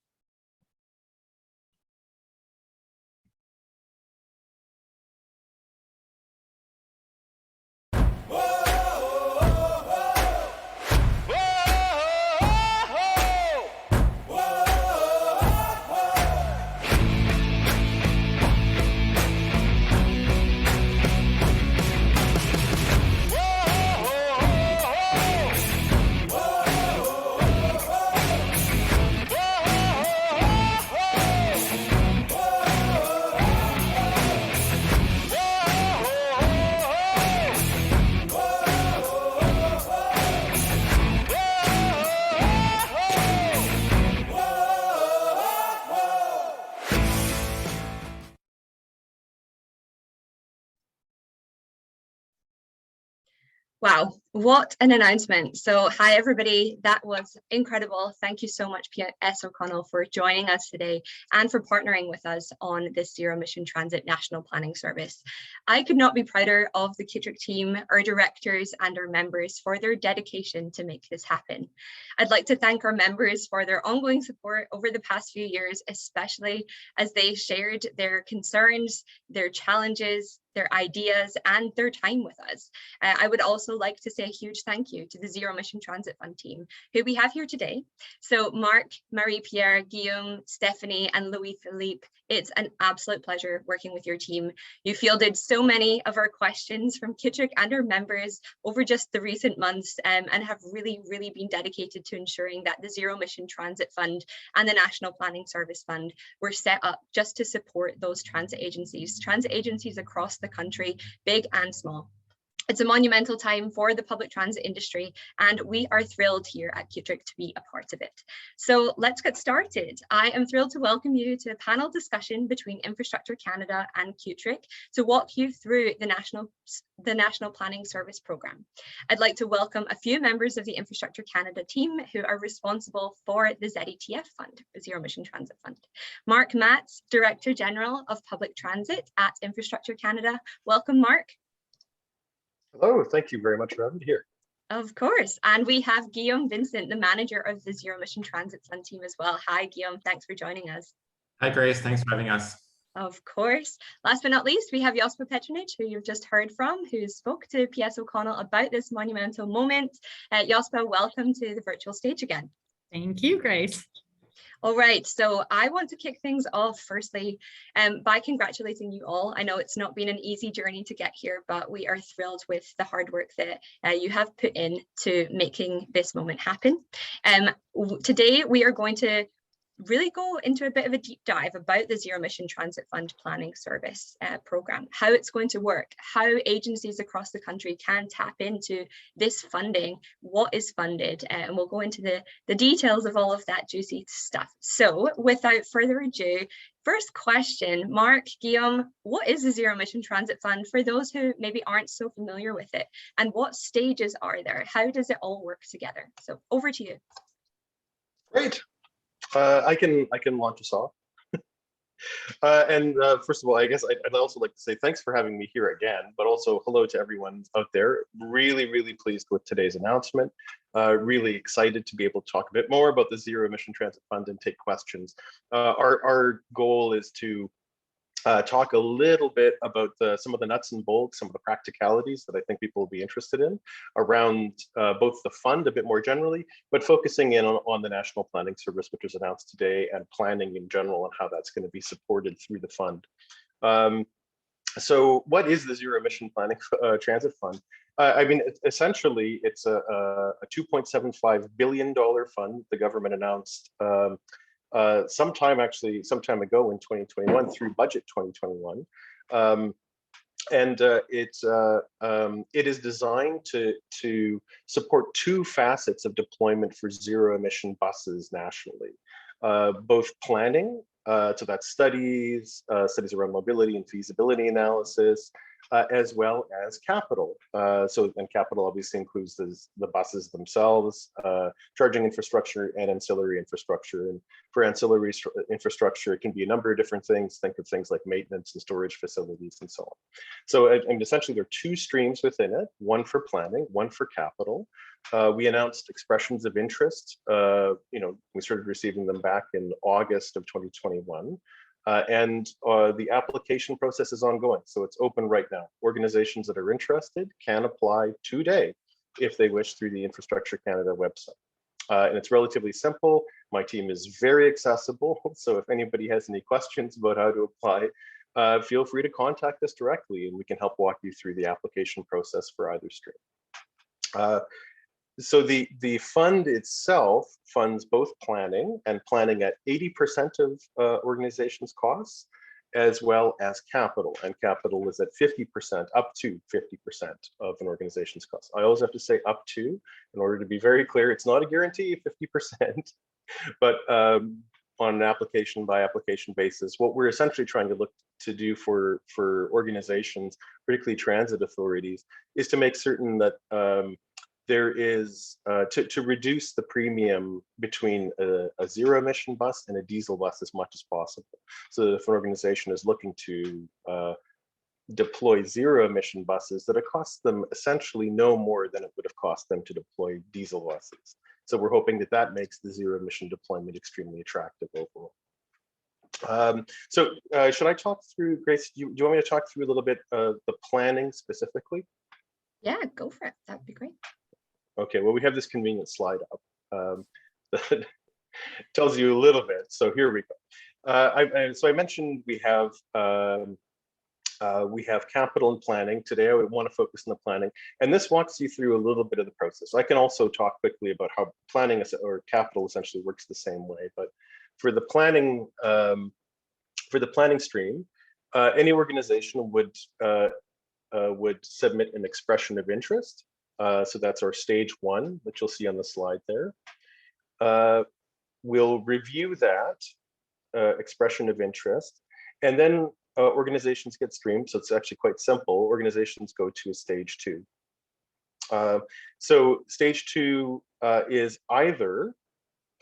Wow, what an announcement. So hi everybody, that was incredible. Thank you so much P.S. O'Connell for joining us today and for partnering with us on this Zero Emission Transit National Planning Service. I could not be prouder of the Kitrick team, our directors and our members for their dedication to make this happen. I'd like to thank our members for their ongoing support over the past few years, especially as they shared their concerns, their challenges, their ideas and their time with us. I would also like to say a huge thank you to the Zero Emission Transit Fund team, who we have here today. So Mark, Marie-Pierre, Guillaume, Stephanie, and Louis-Philippe, it's an absolute pleasure working with your team. You fielded so many of our questions from Kitrick and our members over just the recent months and have really been dedicated to ensuring that the Zero Emission Transit Fund and the National Planning Service Fund were set up just to support those transit agencies across the country, big and small. It's a monumental time for the public transit industry, and we are thrilled here at Kitrick to be a part of it. So let's get started. I am thrilled to welcome you to a panel discussion between Infrastructure Canada and Kitrick to walk you through the National Planning Service Programme. I'd like to welcome a few members of the Infrastructure Canada team who are responsible for the ZETF Fund, the Zero Emission Transit Fund. Mark Matz, Director General of Public Transit at Infrastructure Canada. Welcome, Mark. Hello, thank you very much for having me here. Of course. And we have Guillaume Vincent, the manager of the Zero Emission Transit Fund team as well. Hi, Guillaume. Thanks for joining us. Hi, Grace. Thanks for having us. Of course. Last but not least, we have Jospa Petronich, who you've just heard from, who spoke to P.S. O'Connell about this monumental moment. Jospa, welcome to the virtual stage again. Thank you, Grace. All right, so I want to kick things off firstly by congratulating you all. I know it's not been an easy journey to get here, but we are thrilled with the hard work that you have put in to making this moment happen. Today, we are going to really go into a bit of a deep dive about the Zero Emission Transit Fund Planning Service programme, how it's going to work, how agencies across the country can tap into this funding, what is funded, and we'll go into the details of all of that juicy stuff. So without further ado, first question, Mark, Guillaume, what is the Zero Emission Transit Fund for those who maybe aren't so familiar with it, and what stages are there? How does it all work together? So over to you. Great. I can launch us off. First of all, I guess I'd also like to say thanks for having me here again, but also hello to everyone out there. Really pleased with today's announcement. Really excited to be able to talk a bit more about the Zero Emission Transit Fund and take questions. Our goal is to talk a little bit about some of the nuts and bolts, some of the practicalities that I think people will be interested in around both the fund a bit more generally, but focusing in on the National Planning Service, which was announced today, and planning in general and how that's going to be supported through the fund. So what is the Zero Emission Planning Transit Fund? I mean, essentially, it's a $2.75 billion fund the government announced sometime ago in 2021 through budget 2021. It is designed to support two facets of deployment for zero emission buses nationally, both planning, so that's studies around mobility and feasibility analysis, as well as capital. And capital obviously includes the buses themselves, charging infrastructure and ancillary infrastructure. And for ancillary infrastructure, it can be a number of different things. Think of things like maintenance and storage facilities and so on. So and essentially there are two streams within it, one for planning, one for capital. We announced expressions of interest. We started receiving them back in August of 2021. The application process is ongoing, so it's open right now. Organizations that are interested can apply today if they wish through the Infrastructure Canada website. And it's relatively simple. My team is very accessible, so if anybody has any questions about how to apply, feel free to contact us directly and we can help walk you through the application process for either stream. So the fund itself funds both planning and planning at 80% of organizations' costs, as well as capital. And capital is at 50%, up to 50% of an organization's costs. I always have to say up to, in order to be very clear, it's not a guarantee of 50%, but on an application by application basis. What we're essentially trying to look to do for organizations, particularly transit authorities, is to make certain that there is to reduce the premium between a zero emission bus and a diesel bus as much as possible. So that if an organization is looking to deploy zero emission buses, that it costs them essentially no more than it would have cost them to deploy diesel buses. So we're hoping that that makes the zero emission deployment extremely attractive overall. Should I talk through, Grace, do you want me to talk through a little bit the planning specifically? Yeah, go for it. That'd be great. Okay, well, we have this convenient slide up that tells you a little bit. So here we go. So I mentioned we have capital and planning. Today, I would want to focus on the planning, and this walks you through a little bit of the process. I can also talk quickly about how planning or capital essentially works the same way. But for the planning stream, any organization would submit an expression of interest. So that's our stage one, which you'll see on the slide there. We'll review that expression of interest, and then organizations get streamed. So it's actually quite simple. Organizations go to a stage two. So stage two is either,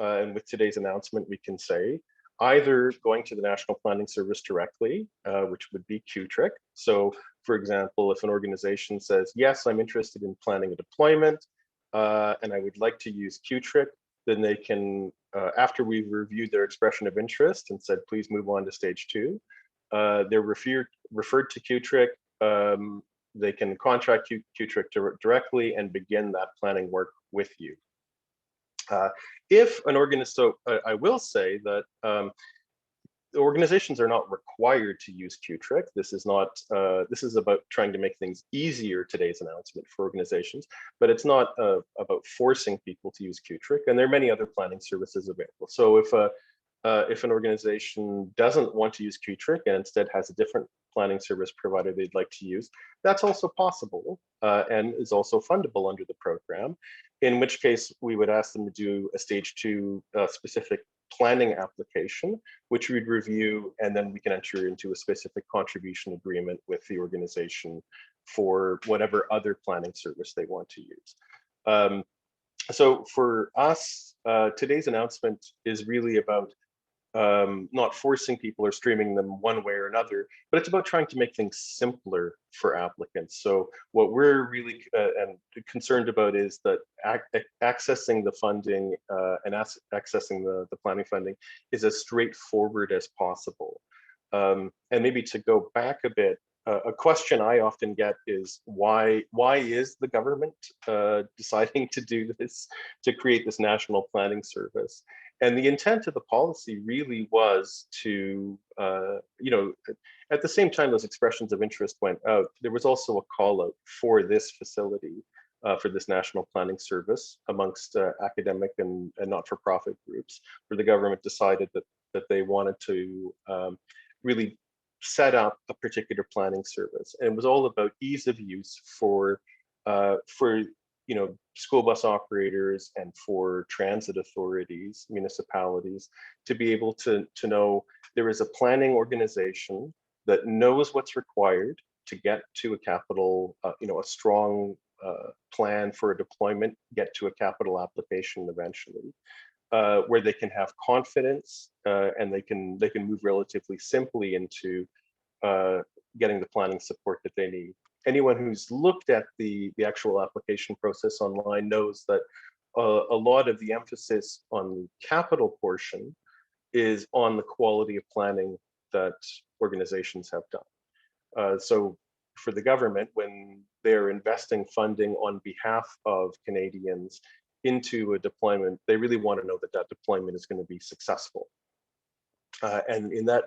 and with today's announcement, we can say, either going to the National Planning Service directly, which would be QTRIC. So for example, if an organization says, yes, I'm interested in planning a deployment, and I would like to use QTRIC, then they can, after we've reviewed their expression of interest and said, please move on to stage two, they're referred to QTRIC. They can contract QTRIC directly and begin that planning work with you. If an organization, so I will say that organizations are not required to use QTRIC. This is not. This is about trying to make things easier. Today's announcement for organizations, but it's not about forcing people to use QTRIC. And there are many other planning services available. So if an organization doesn't want to use QTRIC and instead has a different planning service provider they'd like to use, that's also possible and is also fundable under the program, in which case we would ask them to do a stage two specific planning application, which we'd review, and then we can enter into a specific contribution agreement with the organization for whatever other planning service they want to use. So for us, today's announcement is really about not forcing people or streaming them one way or another, but it's about trying to make things simpler for applicants. So what we're really concerned about is that accessing the funding and accessing the planning funding is as straightforward as possible. And maybe to go back a bit, a question I often get is why is the government deciding to do this, to create this national planning service? And the intent of the policy really was to, at the same time those expressions of interest went out, there was also a call out for this facility, for this national planning service amongst academic and not-for-profit groups, where the government decided that they wanted to really set up a particular planning service. And it was all about ease of use for school bus operators and for transit authorities, municipalities, to be able to know there is a planning organization that knows what's required to get to a capital, a strong plan for a deployment, get to a capital application eventually, where they can have confidence and they can move relatively simply into getting the planning support that they need. Anyone who's looked at the actual application process online knows that a lot of the emphasis on the capital portion is on the quality of planning that organizations have done. So for the government, when they're investing funding on behalf of Canadians into a deployment, they really want to know that that deployment is going to be successful. And in that,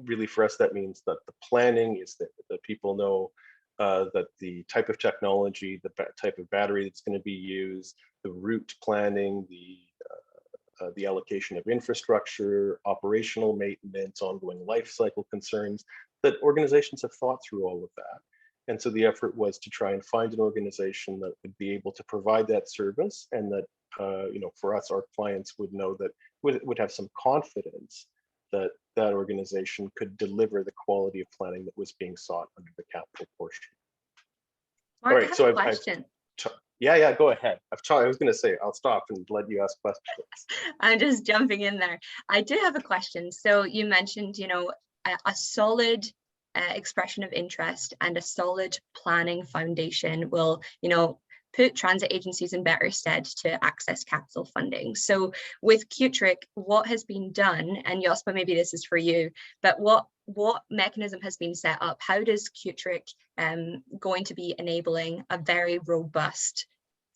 really for us, that means that the planning is that people know that the type of technology, the type of battery that's going to be used, the route planning, the allocation of infrastructure, operational maintenance, ongoing life cycle concerns, that organizations have thought through all of that. And so the effort was to try and find an organization that would be able to provide that service, and that, for us, our clients would know that would have some confidence that that organization could deliver the quality of planning that was being sought under the capital portion. Mark, all right, so I have a question. Yeah, go ahead. I was going to say, I'll stop and let you ask questions. I'm just jumping in there. I do have a question. So you mentioned, a solid expression of interest and a solid planning foundation will, put transit agencies in better stead to access capital funding. So with QTRIC, what has been done, and Jospa, maybe this is for you, but what mechanism has been set up? How does QTRIC going to be enabling a very robust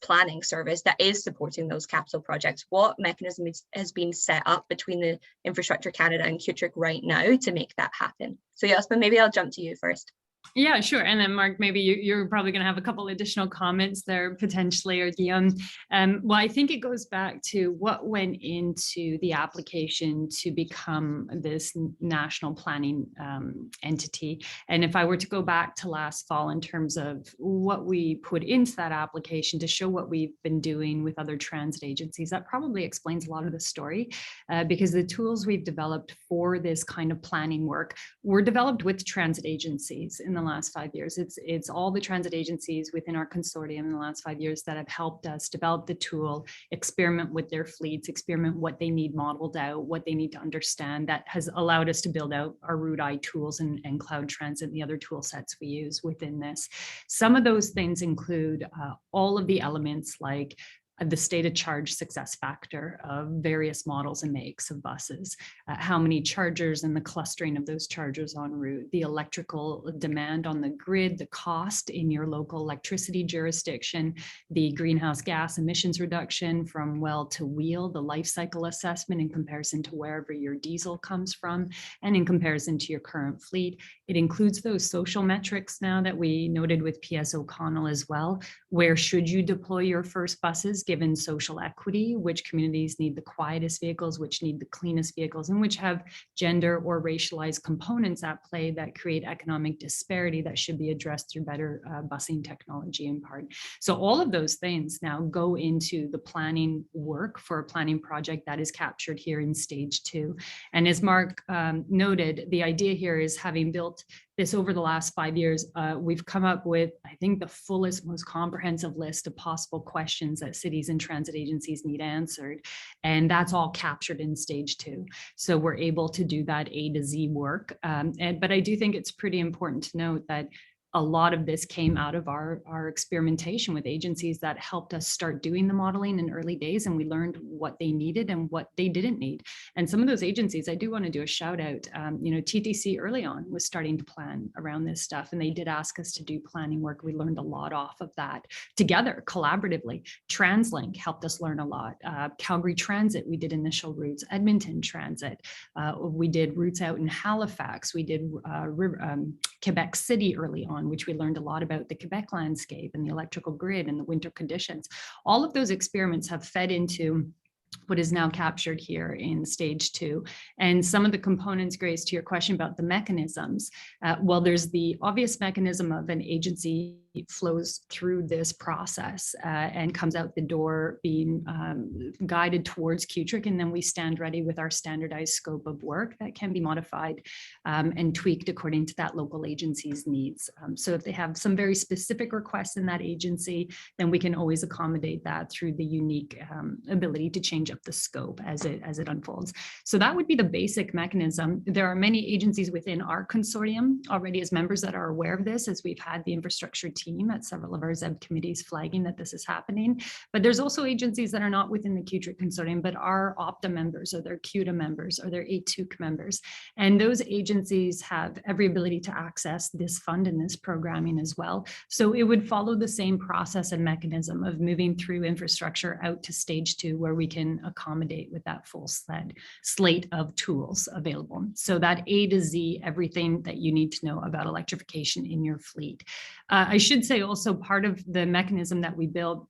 planning service that is supporting those capital projects? What mechanism has been set up between the Infrastructure Canada and QTRIC right now to make that happen? So Jospa, maybe I'll jump to you first. Yeah, sure. And then Mark, maybe you're probably going to have a couple additional comments there potentially, or Guillaume. Well, I think it goes back to what went into the application to become this national planning entity. And if I were to go back to last fall in terms of what we put into that application to show what we've been doing with other transit agencies, that probably explains a lot of the story, because the tools we've developed for this kind of planning work were developed with transit agencies in the last 5 years. It's all the transit agencies within our consortium in the last 5 years that have helped us develop the tool, experiment with their fleets, experiment what they need modeled out, what they need to understand. That has allowed us to build out our Route I tools and Cloud Transit and the other tool sets we use within this. Some of those things include all of the elements like the state of charge success factor of various models and makes of buses, how many chargers and the clustering of those chargers en route, the electrical demand on the grid, the cost in your local electricity jurisdiction, the greenhouse gas emissions reduction from well to wheel, the life cycle assessment in comparison to wherever your diesel comes from, and in comparison to your current fleet. It includes those social metrics now that we noted with PS O'Connell as well. Where should you deploy your first buses given social equity? Which communities need the quietest vehicles, which need the cleanest vehicles, and which have gender or racialized components at play that create economic disparity that should be addressed through better busing technology in part. So all of those things now go into the planning work for a planning project that is captured here in stage 2. And as Mark noted, the idea here is, having built this over the last 5 years, we've come up with, I think, the fullest, most comprehensive list of possible questions that cities and transit agencies need answered. And that's all captured in stage 2. So we're able to do that A to Z work. But I do think it's pretty important to note that a lot of this came out of our experimentation with agencies that helped us start doing the modeling in early days, and we learned what they needed and what they didn't need. And some of those agencies, I do want to do a shout out. TTC early on was starting to plan around this stuff, and they did ask us to do planning work. We learned a lot off of that together, collaboratively. TransLink helped us learn a lot. Calgary Transit, we did initial routes. Edmonton Transit, we did routes out in Halifax. We did Quebec City early on, which we learned a lot about the Quebec landscape and the electrical grid and the winter conditions. All of those experiments have fed into what is now captured here in stage 2. And some of the components, Grace, to your question about the mechanisms, well, there's the obvious mechanism of an agency flows through this process and comes out the door being guided towards QTRIC, and then we stand ready with our standardized scope of work that can be modified and tweaked according to that local agency's needs. So if they have some very specific requests in that agency, then we can always accommodate that through the unique ability to change up the scope as it unfolds. So that would be the basic mechanism. There are many agencies within our consortium already as members that are aware of this, as we've had the infrastructure team at several of our ZEB committees flagging that this is happening. But there's also agencies that are not within the QTRIC consortium, but are OPTA members, or they're QTA members, or they're ATUC members. And those agencies have every ability to access this fund and this programming as well. So it would follow the same process and mechanism of moving through infrastructure out to stage 2, where we can accommodate with that full slate of tools available. So that A to Z, everything that you need to know about electrification in your fleet. I should say also, part of the mechanism that we built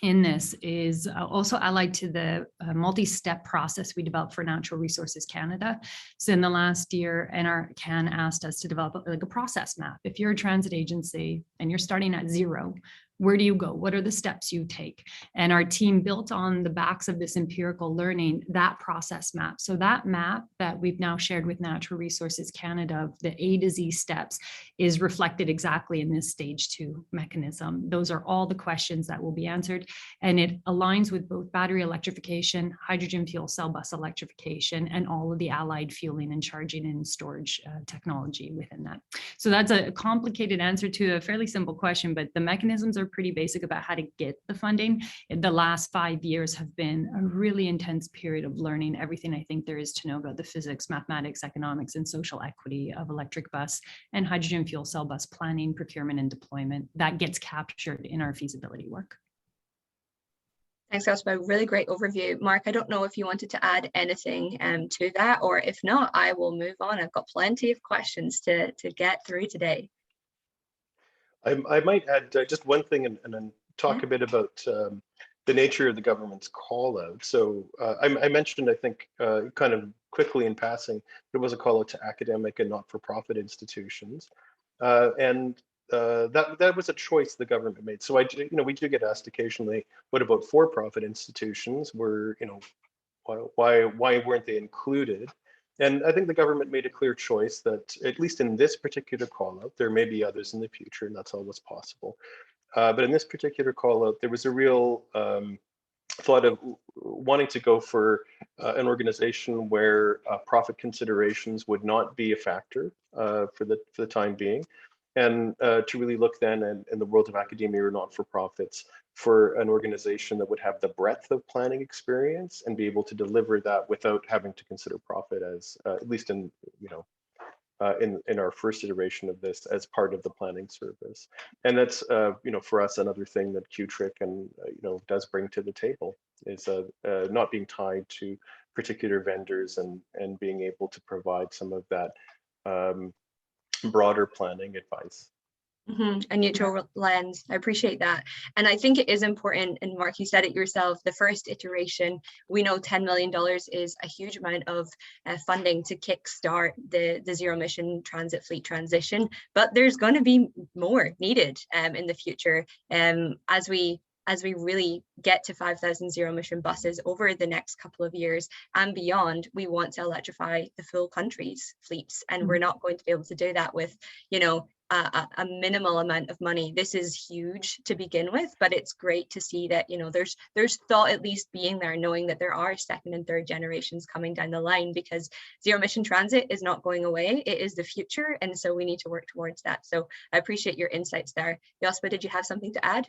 in this is also allied to the multi-step process we developed for Natural Resources Canada. So in the last year, NRCan asked us to develop like a process map. If you're a transit agency and you're starting at 0, Where do you go? What are the steps you take? And our team built on the backs of this empirical learning, that process map. So that map that we've now shared with Natural Resources Canada of the A to Z steps is reflected exactly in this stage 2 mechanism. Those are all the questions that will be answered. And it aligns with both battery electrification, hydrogen fuel cell bus electrification, and all of the allied fueling and charging and storage technology within that. So that's a complicated answer to a fairly simple question, but the mechanisms are pretty basic about how to get the funding. The last 5 years have been a really intense period of learning everything I think there is to know about the physics, mathematics, economics, and social equity of electric bus and hydrogen fuel cell bus planning, procurement, and deployment. That gets captured in our feasibility work. Thanks, Jospa. Really great overview. Mark, I don't know if you wanted to add anything to that, or if not, I will move on. I've got plenty of questions to get through today. I might add just one thing and then talk a bit about the nature of the government's call out. So I mentioned, I think, kind of quickly in passing, there was a call out to academic and not-for-profit institutions. That was a choice the government made. So we do get asked occasionally, what about for-profit institutions? Why weren't they included? And I think the government made a clear choice that, at least in this particular call out, there may be others in the future, and that's always possible. But in this particular call out, there was a real thought of wanting to go for an organization where profit considerations would not be a factor for the time being, and to really look then in the world of academia or not-for-profits for an organization that would have the breadth of planning experience and be able to deliver that without having to consider profit as, at least in our first iteration of this, as part of the planning service. And that's for us another thing that QTRIC and does bring to the table is not being tied to particular vendors and being able to provide some of that broader planning advice. A neutral lens. I appreciate that. And I think it is important, and Mark, you said it yourself, the first iteration, we know $10 million is a huge amount of funding to kickstart the zero emission transit fleet transition, but there's going to be more needed in the future as we really get to 5,000 zero emission buses over the next couple of years and beyond. We want to electrify the full country's fleets, and we're not going to be able to do that with, a minimal amount of money. This is huge to begin with, but it's great to see that, there's thought at least being there, knowing that there are second and third generations coming down the line, because zero emission transit is not going away. It is the future. And so we need to work towards that. So I appreciate your insights there. Jospa, did you have something to add?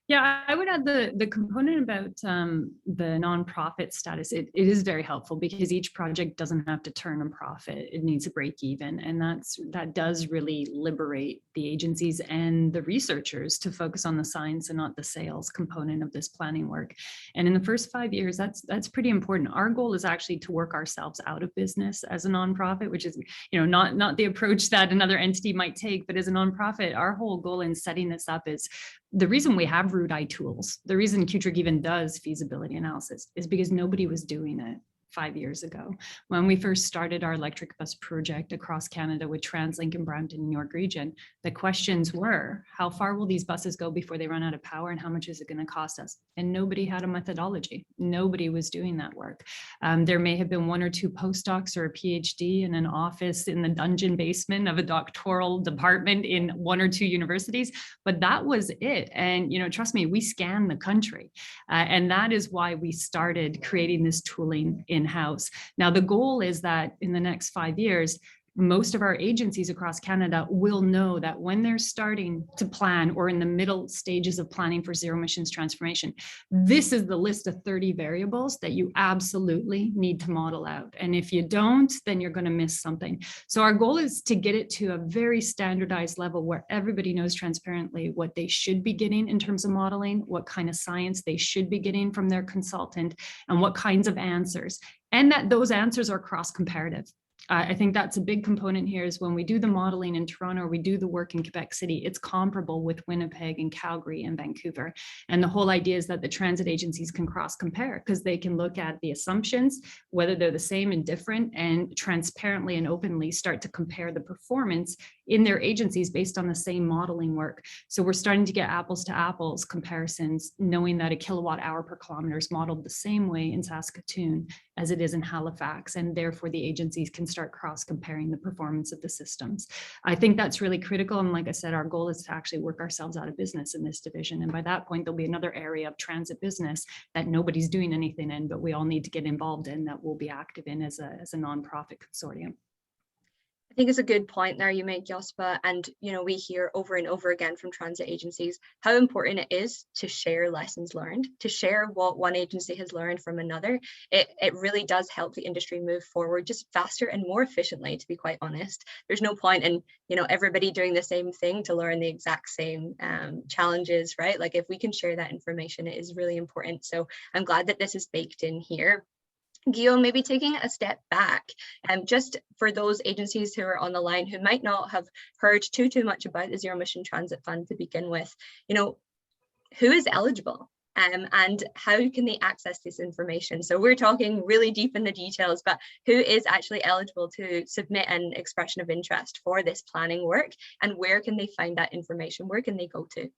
Yeah, I would add the component about the nonprofit status. It is very helpful because each project doesn't have to turn a profit. It needs to break even. And that does really liberate the agencies and the researchers to focus on the science and not the sales component of this planning work. And in the first 5 years, that's pretty important. Our goal is actually to work ourselves out of business as a nonprofit, which is not the approach that another entity might take, but as a nonprofit, our whole goal in setting this up is the reason we have root eye tools, the reason QTRIC even does feasibility analysis is because nobody was doing it 5 years ago. When we first started our electric bus project across Canada with TransLink and Brampton, New York region, the questions were, how far will these buses go before they run out of power and how much is it going to cost us? And nobody had a methodology. Nobody was doing that work. There may have been one or two postdocs or a PhD in an office in the dungeon basement of a doctoral department in one or two universities, but that was it. And, trust me, we scanned the country. And that is why we started creating this tooling in-house. Now, the goal is that in the next 5 years, most of our agencies across Canada will know that when they're starting to plan or in the middle stages of planning for zero emissions transformation, this is the list of 30 variables that you absolutely need to model out. And if you don't, then you're going to miss something. So our goal is to get it to a very standardized level where everybody knows transparently what they should be getting in terms of modeling, what kind of science they should be getting from their consultant, and what kinds of answers, and that those answers are cross-comparative. I think that's a big component here is when we do the modeling in Toronto, or we do the work in Quebec City, it's comparable with Winnipeg and Calgary and Vancouver. And the whole idea is that the transit agencies can cross-compare because they can look at the assumptions, whether they're the same and different, and transparently and openly start to compare the performance in their agencies based on the same modeling work. So we're starting to get apples to apples comparisons, knowing that a kilowatt hour per kilometer is modeled the same way in Saskatoon as it is in Halifax, and therefore the agencies can start cross-comparing the performance of the systems. I think that's really critical, and like I said, our goal is to actually work ourselves out of business in this division, and by that point there'll be another area of transit business that nobody's doing anything in, but we all need to get involved in, that we'll be active in as a nonprofit consortium. I think it's a good point there you make, Jospa, and we hear over and over again from transit agencies how important it is to share lessons learned, to share what one agency has learned from another. It really does help the industry move forward just faster and more efficiently, to be quite honest. There's no point in everybody doing the same thing to learn the exact same challenges, right? Like if we can share that information, it is really important. So I'm glad that this is baked in here. Guillaume, maybe taking a step back, just for those agencies who are on the line who might not have heard too much about the Zero Emission Transit Fund to begin with, who is eligible and how can they access this information? So we're talking really deep in the details, but who is actually eligible to submit an expression of interest for this planning work, and where can they find that information? Where can they go to?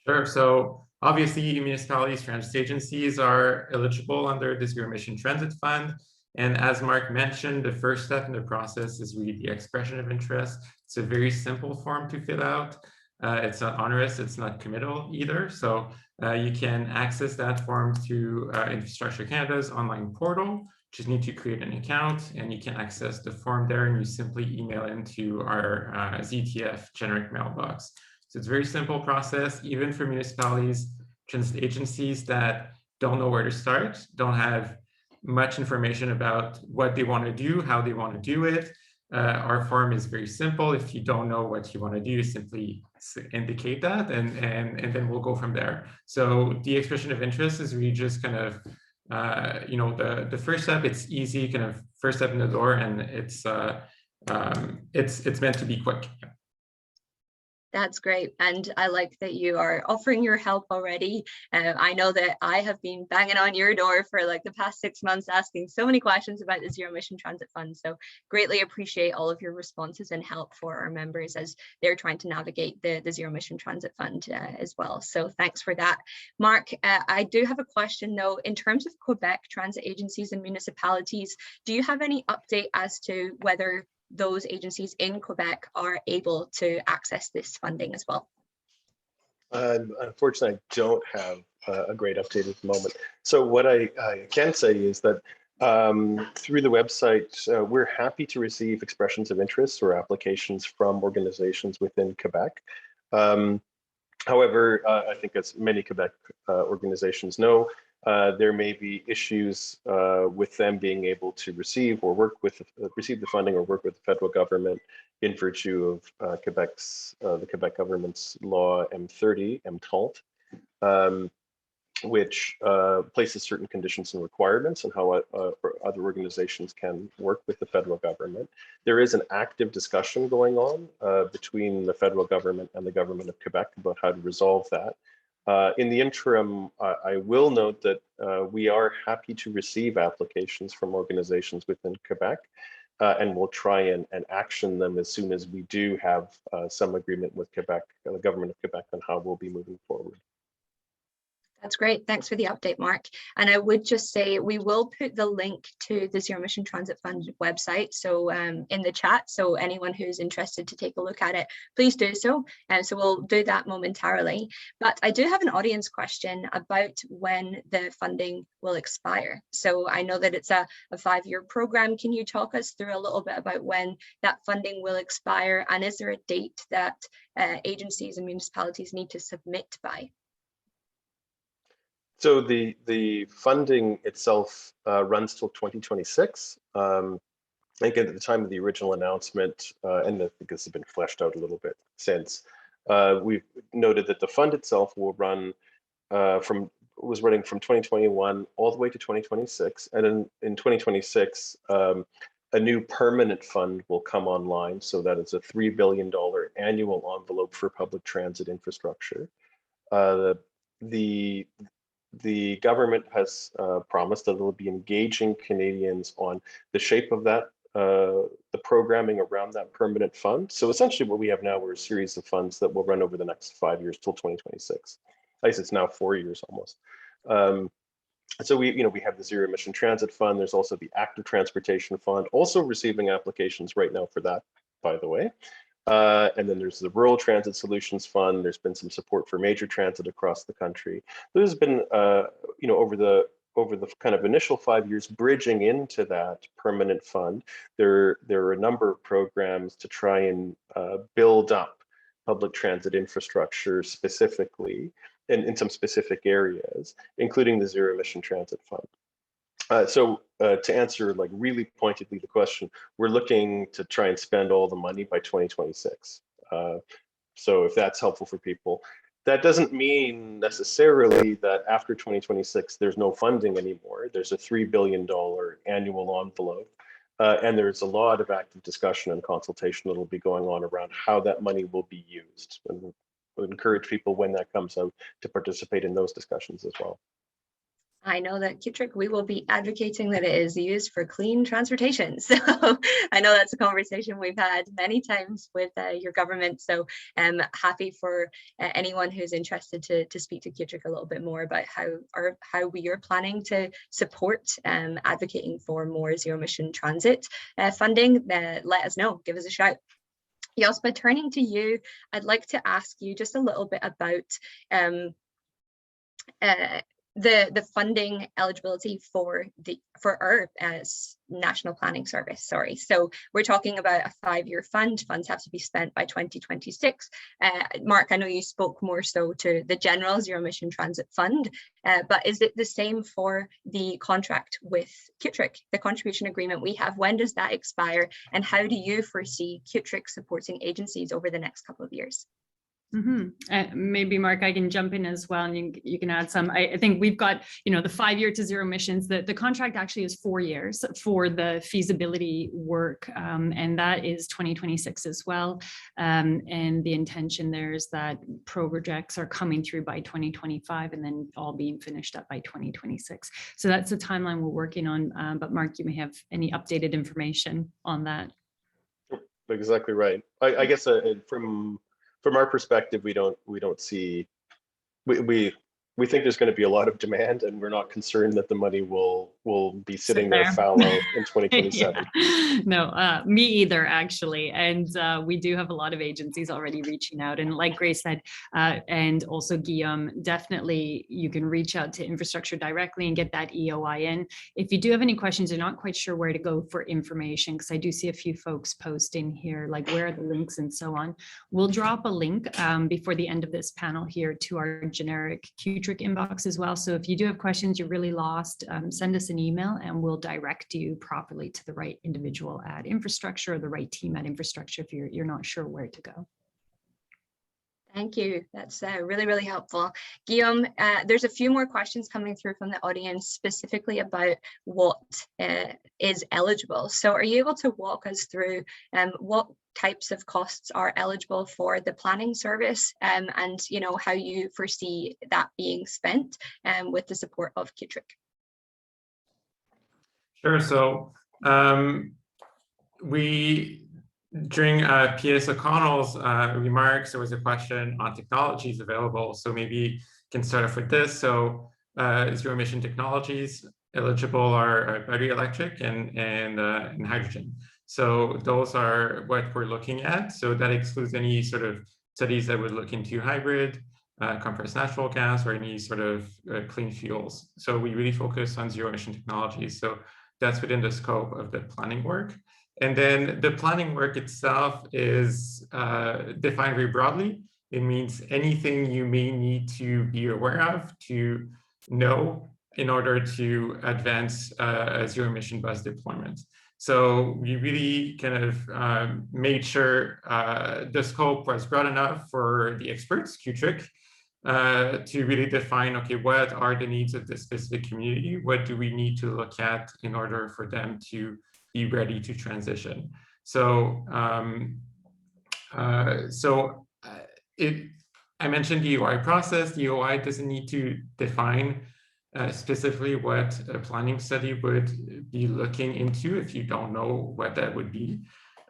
Sure. So obviously, municipalities, transit agencies are eligible under the Zero Emission Transit Fund. And as Mark mentioned, the first step in the process is really the expression of interest. It's a very simple form to fill out. It's not onerous, it's not committal either. So you can access that form through Infrastructure Canada's online portal. Just need to create an account, and you can access the form there, and you simply email into our ZETF generic mailbox. So it's a very simple process, even for municipalities, transit agencies that don't know where to start, don't have much information about what they want to do, how they want to do it. Our form is very simple. If you don't know what you want to do, simply indicate that, and then we'll go from there. So the expression of interest is really just kind of, the first step. It's easy, kind of first step in the door, and it's meant to be quick. That's great. And I like that you are offering your help already. I know that I have been banging on your door for like the past 6 months, asking so many questions about the Zero Emission Transit Fund. So greatly appreciate all of your responses and help for our members as they're trying to navigate the Zero Emission Transit Fund as well. So thanks for that. Mark, I do have a question though. In terms of Quebec transit agencies and municipalities, do you have any update as to whether those agencies in Quebec are able to access this funding as well? Unfortunately, I don't have a great update at the moment. So what I can say is that through the website, we're happy to receive expressions of interest or applications from organizations within Quebec. However, I think as many Quebec organizations know, there may be issues with them being able to receive the funding or work with the federal government in virtue of the Quebec government's law M30, MTALT, which places certain conditions and requirements on how other organizations can work with the federal government. There is an active discussion going on between the federal government and the government of Quebec about how to resolve that. In the interim, I will note that we are happy to receive applications from organizations within Quebec, and we'll try and action them as soon as we do have some agreement with Quebec, the government of Quebec, on how we'll be moving forward. That's great. Thanks for the update, Mark. And I would just say we will put the link to the Zero Emission Transit Fund website so in the chat. So anyone who's interested to take a look at it, please do so. And so we'll do that momentarily. But I do have an audience question about when the funding will expire. So I know that it's a 5-year program. Can you talk us through a little bit about when that funding will expire? And is there a date that agencies and municipalities need to submit by? So the funding itself runs till 2026. I think at the time of the original announcement, and I think this has been fleshed out a little bit since, we've noted that the fund itself will run from was running from 2021 all the way to 2026. And in 2026, a new permanent fund will come online. So that is a $3 billion annual envelope for public transit infrastructure. The government has promised that it will be engaging Canadians on the shape of that, the programming around that permanent fund. So essentially what we have now are a series of funds that will run over the next 5 years till 2026. I guess it's now 4 years almost. So we have the Zero Emission Transit Fund. There's also the Active Transportation Fund, also receiving applications right now for that, by the way. And then there's the Rural Transit Solutions Fund. There's been some support for major transit across the country. There's been, over the kind of initial 5 years, bridging into that permanent fund, there are a number of programs to try and build up public transit infrastructure specifically in some specific areas, including the Zero Emission Transit Fund. So to answer like really pointedly the question, we're looking to try and spend all the money by 2026. So if that's helpful for people, that doesn't mean necessarily that after 2026, there's no funding anymore. There's a $3 billion annual envelope. And there's a lot of active discussion and consultation that will be going on around how that money will be used. And we'll encourage people when that comes out to participate in those discussions as well. I know that Kittrick, we will be advocating that it is used for clean transportation. So I know that's a conversation we've had many times with your government. So I'm happy for anyone who's interested to speak to Kittrick a little bit more about how we are planning to support advocating for more zero emission transit funding. Let us know, give us a shout. Jospa, turning to you, I'd like to ask you just a little bit about the funding eligibility for our National Planning Service. Sorry, so we're talking about a 5-year fund. Funds have to be spent by 2026. Mark, I know you spoke more so to the general Zero Emission Transit Fund, but is it the same for the contract with Kittrick, the contribution agreement we have? When does that expire, and how do you foresee Kittrick supporting agencies over the next couple of years? Maybe Mark, I can jump in as well, and you can add some. I think we've got, the 5-year to zero emissions. The contract actually is 4 years for the feasibility work, and that is 2026 as well. And the intention there is that projects are coming through by 2025, and then all being finished up by 2026. So that's the timeline we're working on. But Mark, you may have any updated information on that. Exactly right. I guess from our perspective, we see, we think there's going to be a lot of demand, and we're not concerned that the money will be sitting there fallow in 2027. Yeah. No, me either, actually. And we do have a lot of agencies already reaching out. And like Grace said, and also Guillaume, definitely you can reach out to infrastructure directly and get that EOI in. If you do have any questions, you're not quite sure where to go for information, because I do see a few folks posting here, like where are the links and so on. We'll drop a link before the end of this panel here to our generic Kittrick inbox as well. So if you do have questions, you're really lost, send us an email and we'll direct you properly to the right individual at infrastructure or the right team at infrastructure if you're not sure where to go. Thank you. That's really, really helpful. Guillaume, there's a few more questions coming through from the audience specifically about what is eligible. So are you able to walk us through what types of costs are eligible for the planning service, and how you foresee that being spent with the support of Kittrick? Sure. So during P.S. O'Connell's remarks, there was a question on technologies available. So maybe can start off with this. So zero emission technologies eligible are battery electric and hydrogen. So those are what we're looking at. So that excludes any sort of studies that would look into hybrid, compressed natural gas, or any sort of clean fuels. So we really focus on zero emission technologies. So that's within the scope of the planning work. And then the planning work itself is defined very broadly. It means anything you may need to be aware of, to know in order to advance a zero emission bus deployment. So we really kind of made sure the scope was broad enough for the experts, Kittrick, to really define, okay, what are the needs of this specific community? What do we need to look at in order for them to be ready to transition? So, I mentioned the EOI process. The EOI doesn't need to define specifically what a planning study would be looking into if you don't know what that would be.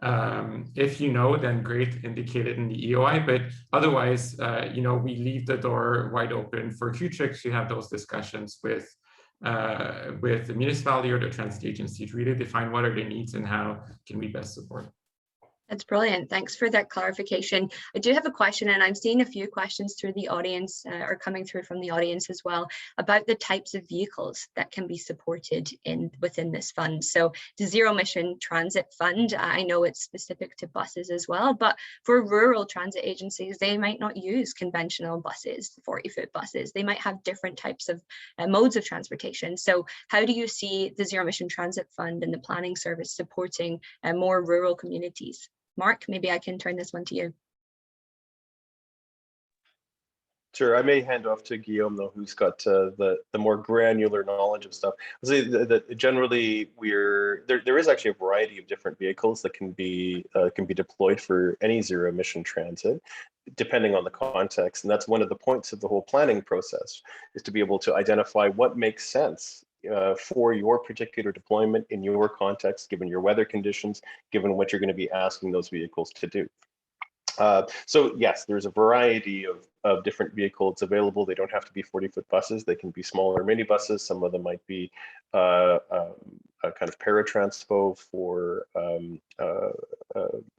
If you know, then great, indicate it in the EOI, but otherwise, we leave the door wide open for QTRIC to have those discussions with the municipality or the transit agency to really define what are their needs and how can we best support. That's brilliant. Thanks for that clarification. I do have a question, and I'm seeing a few questions through the audience or coming through from the audience as well about the types of vehicles that can be supported within this fund. So the Zero Emission Transit Fund, I know it's specific to buses as well, but for rural transit agencies, they might not use conventional buses, 40-foot buses. They might have different types of modes of transportation. So how do you see the Zero Emission Transit Fund and the planning service supporting more rural communities? Mark, maybe I can turn this one to you. Sure, I may hand off to Guillaume though, who's got the more granular knowledge of stuff. I'll say that generally there is actually a variety of different vehicles that can be deployed for any zero emission transit, depending on the context, and that's one of the points of the whole planning process, is to be able to identify what makes sense for your particular deployment in your context, given your weather conditions, given what you're going to be asking those vehicles to do. So yes, there's a variety of different vehicles available. They don't have to be 40-foot buses. They can be smaller minibuses. Some of them might be a kind of paratranspo for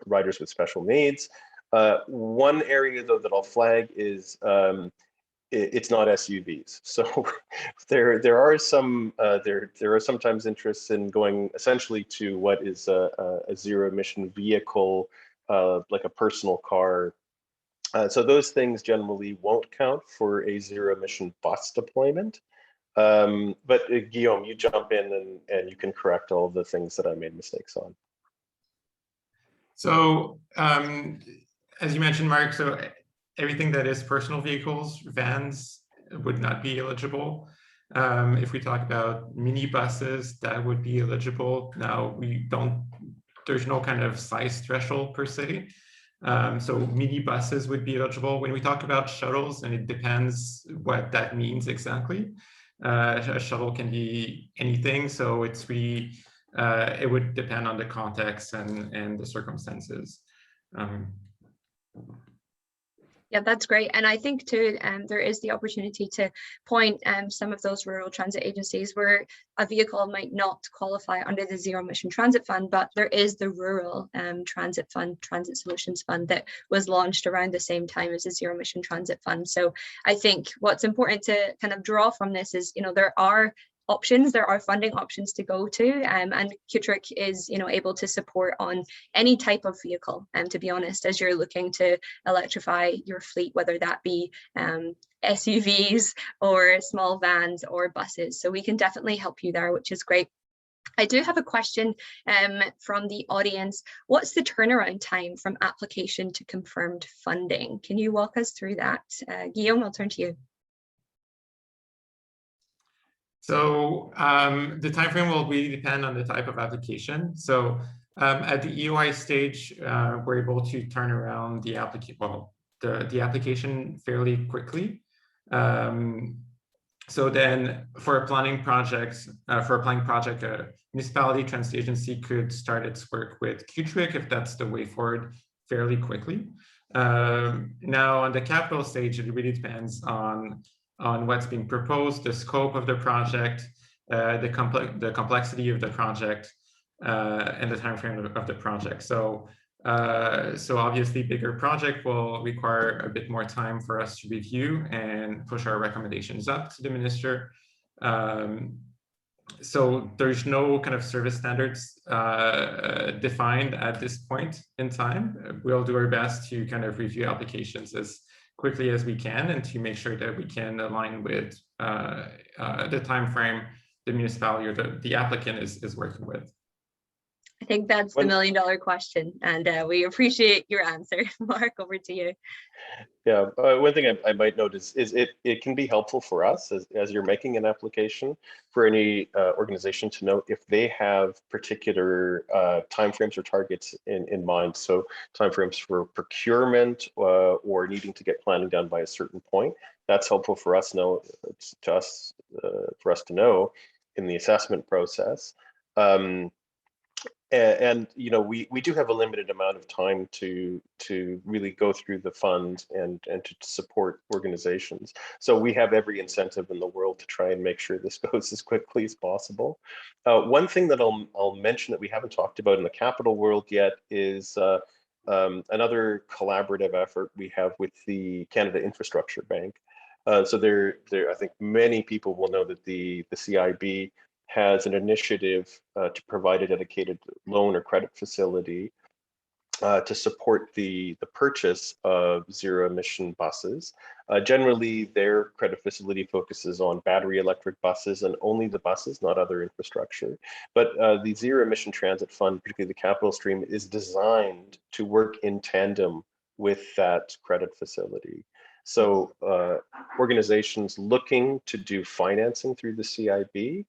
riders with special needs. One area though that I'll flag is it's not SUVs. So there are sometimes interests in going essentially to what is a zero emission vehicle, like a personal car. So those things generally won't count for a zero emission bus deployment. But Guillaume, you jump in and you can correct all the things that I made mistakes on. So as you mentioned, Mark, so everything that is personal vehicles, vans, would not be eligible. If we talk about minibuses, that would be eligible. Now there's no kind of size threshold per se. So minibuses would be eligible. When we talk about shuttles, and it depends what that means exactly. A shuttle can be anything, so it's really, it would depend on the context and the circumstances. Yeah, that's great. And I think too, there is the opportunity to point some of those rural transit agencies where a vehicle might not qualify under the Zero Emission Transit Fund, but there is the Rural Transit Fund, Transit Solutions Fund, that was launched around the same time as the Zero Emission Transit Fund. So I think what's important to kind of draw from this is, there are options, there are funding options to go to, and QTRIC is able to support on any type of vehicle, and to be honest, as you're looking to electrify your fleet, whether that be SUVs or small vans or buses. So we can definitely help you there, which is great. I do have a question from the audience. What's the turnaround time from application to confirmed funding? Can you walk us through that? Guillaume, I'll turn to you. So the timeframe will really depend on the type of application. So at the EOI stage, we're able to turn around the application fairly quickly. So then for a planning project, a municipality transit agency could start its work with QTRIC if that's the way forward fairly quickly. Now on the capital stage, it really depends on what's being proposed, the scope of the project, the complexity of the project, and the timeframe of the project. So obviously, bigger project will require a bit more time for us to review and push our recommendations up to the minister. So there's no kind of service standards defined at this point in time. We'll do our best to kind of review applications as quickly as we can, and to make sure that we can align with the time frame the municipality or the applicant is working with. I think that's the million-dollar question, and we appreciate your answer. Mark, over to you. Yeah, one thing I might note is it can be helpful for us as you're making an application for any organization to know if they have particular timeframes or targets in mind. So timeframes for procurement or needing to get planning done by a certain point. That's helpful for us for us to know in the assessment process. And you know, we do have a limited amount of time to really go through the fund and to support organizations. So we have every incentive in the world to try and make sure this goes as quickly as possible. One thing that I'll mention that we haven't talked about in the capital world yet is another collaborative effort we have with the Canada Infrastructure Bank. So I think many people will know that the CIB has an initiative to provide a dedicated loan or credit facility to support the purchase of zero-emission buses. Generally, their credit facility focuses on battery electric buses and only the buses, not other infrastructure. But the Zero-Emission Transit Fund, particularly the capital stream, is designed to work in tandem with that credit facility. So organizations looking to do financing through the CIB,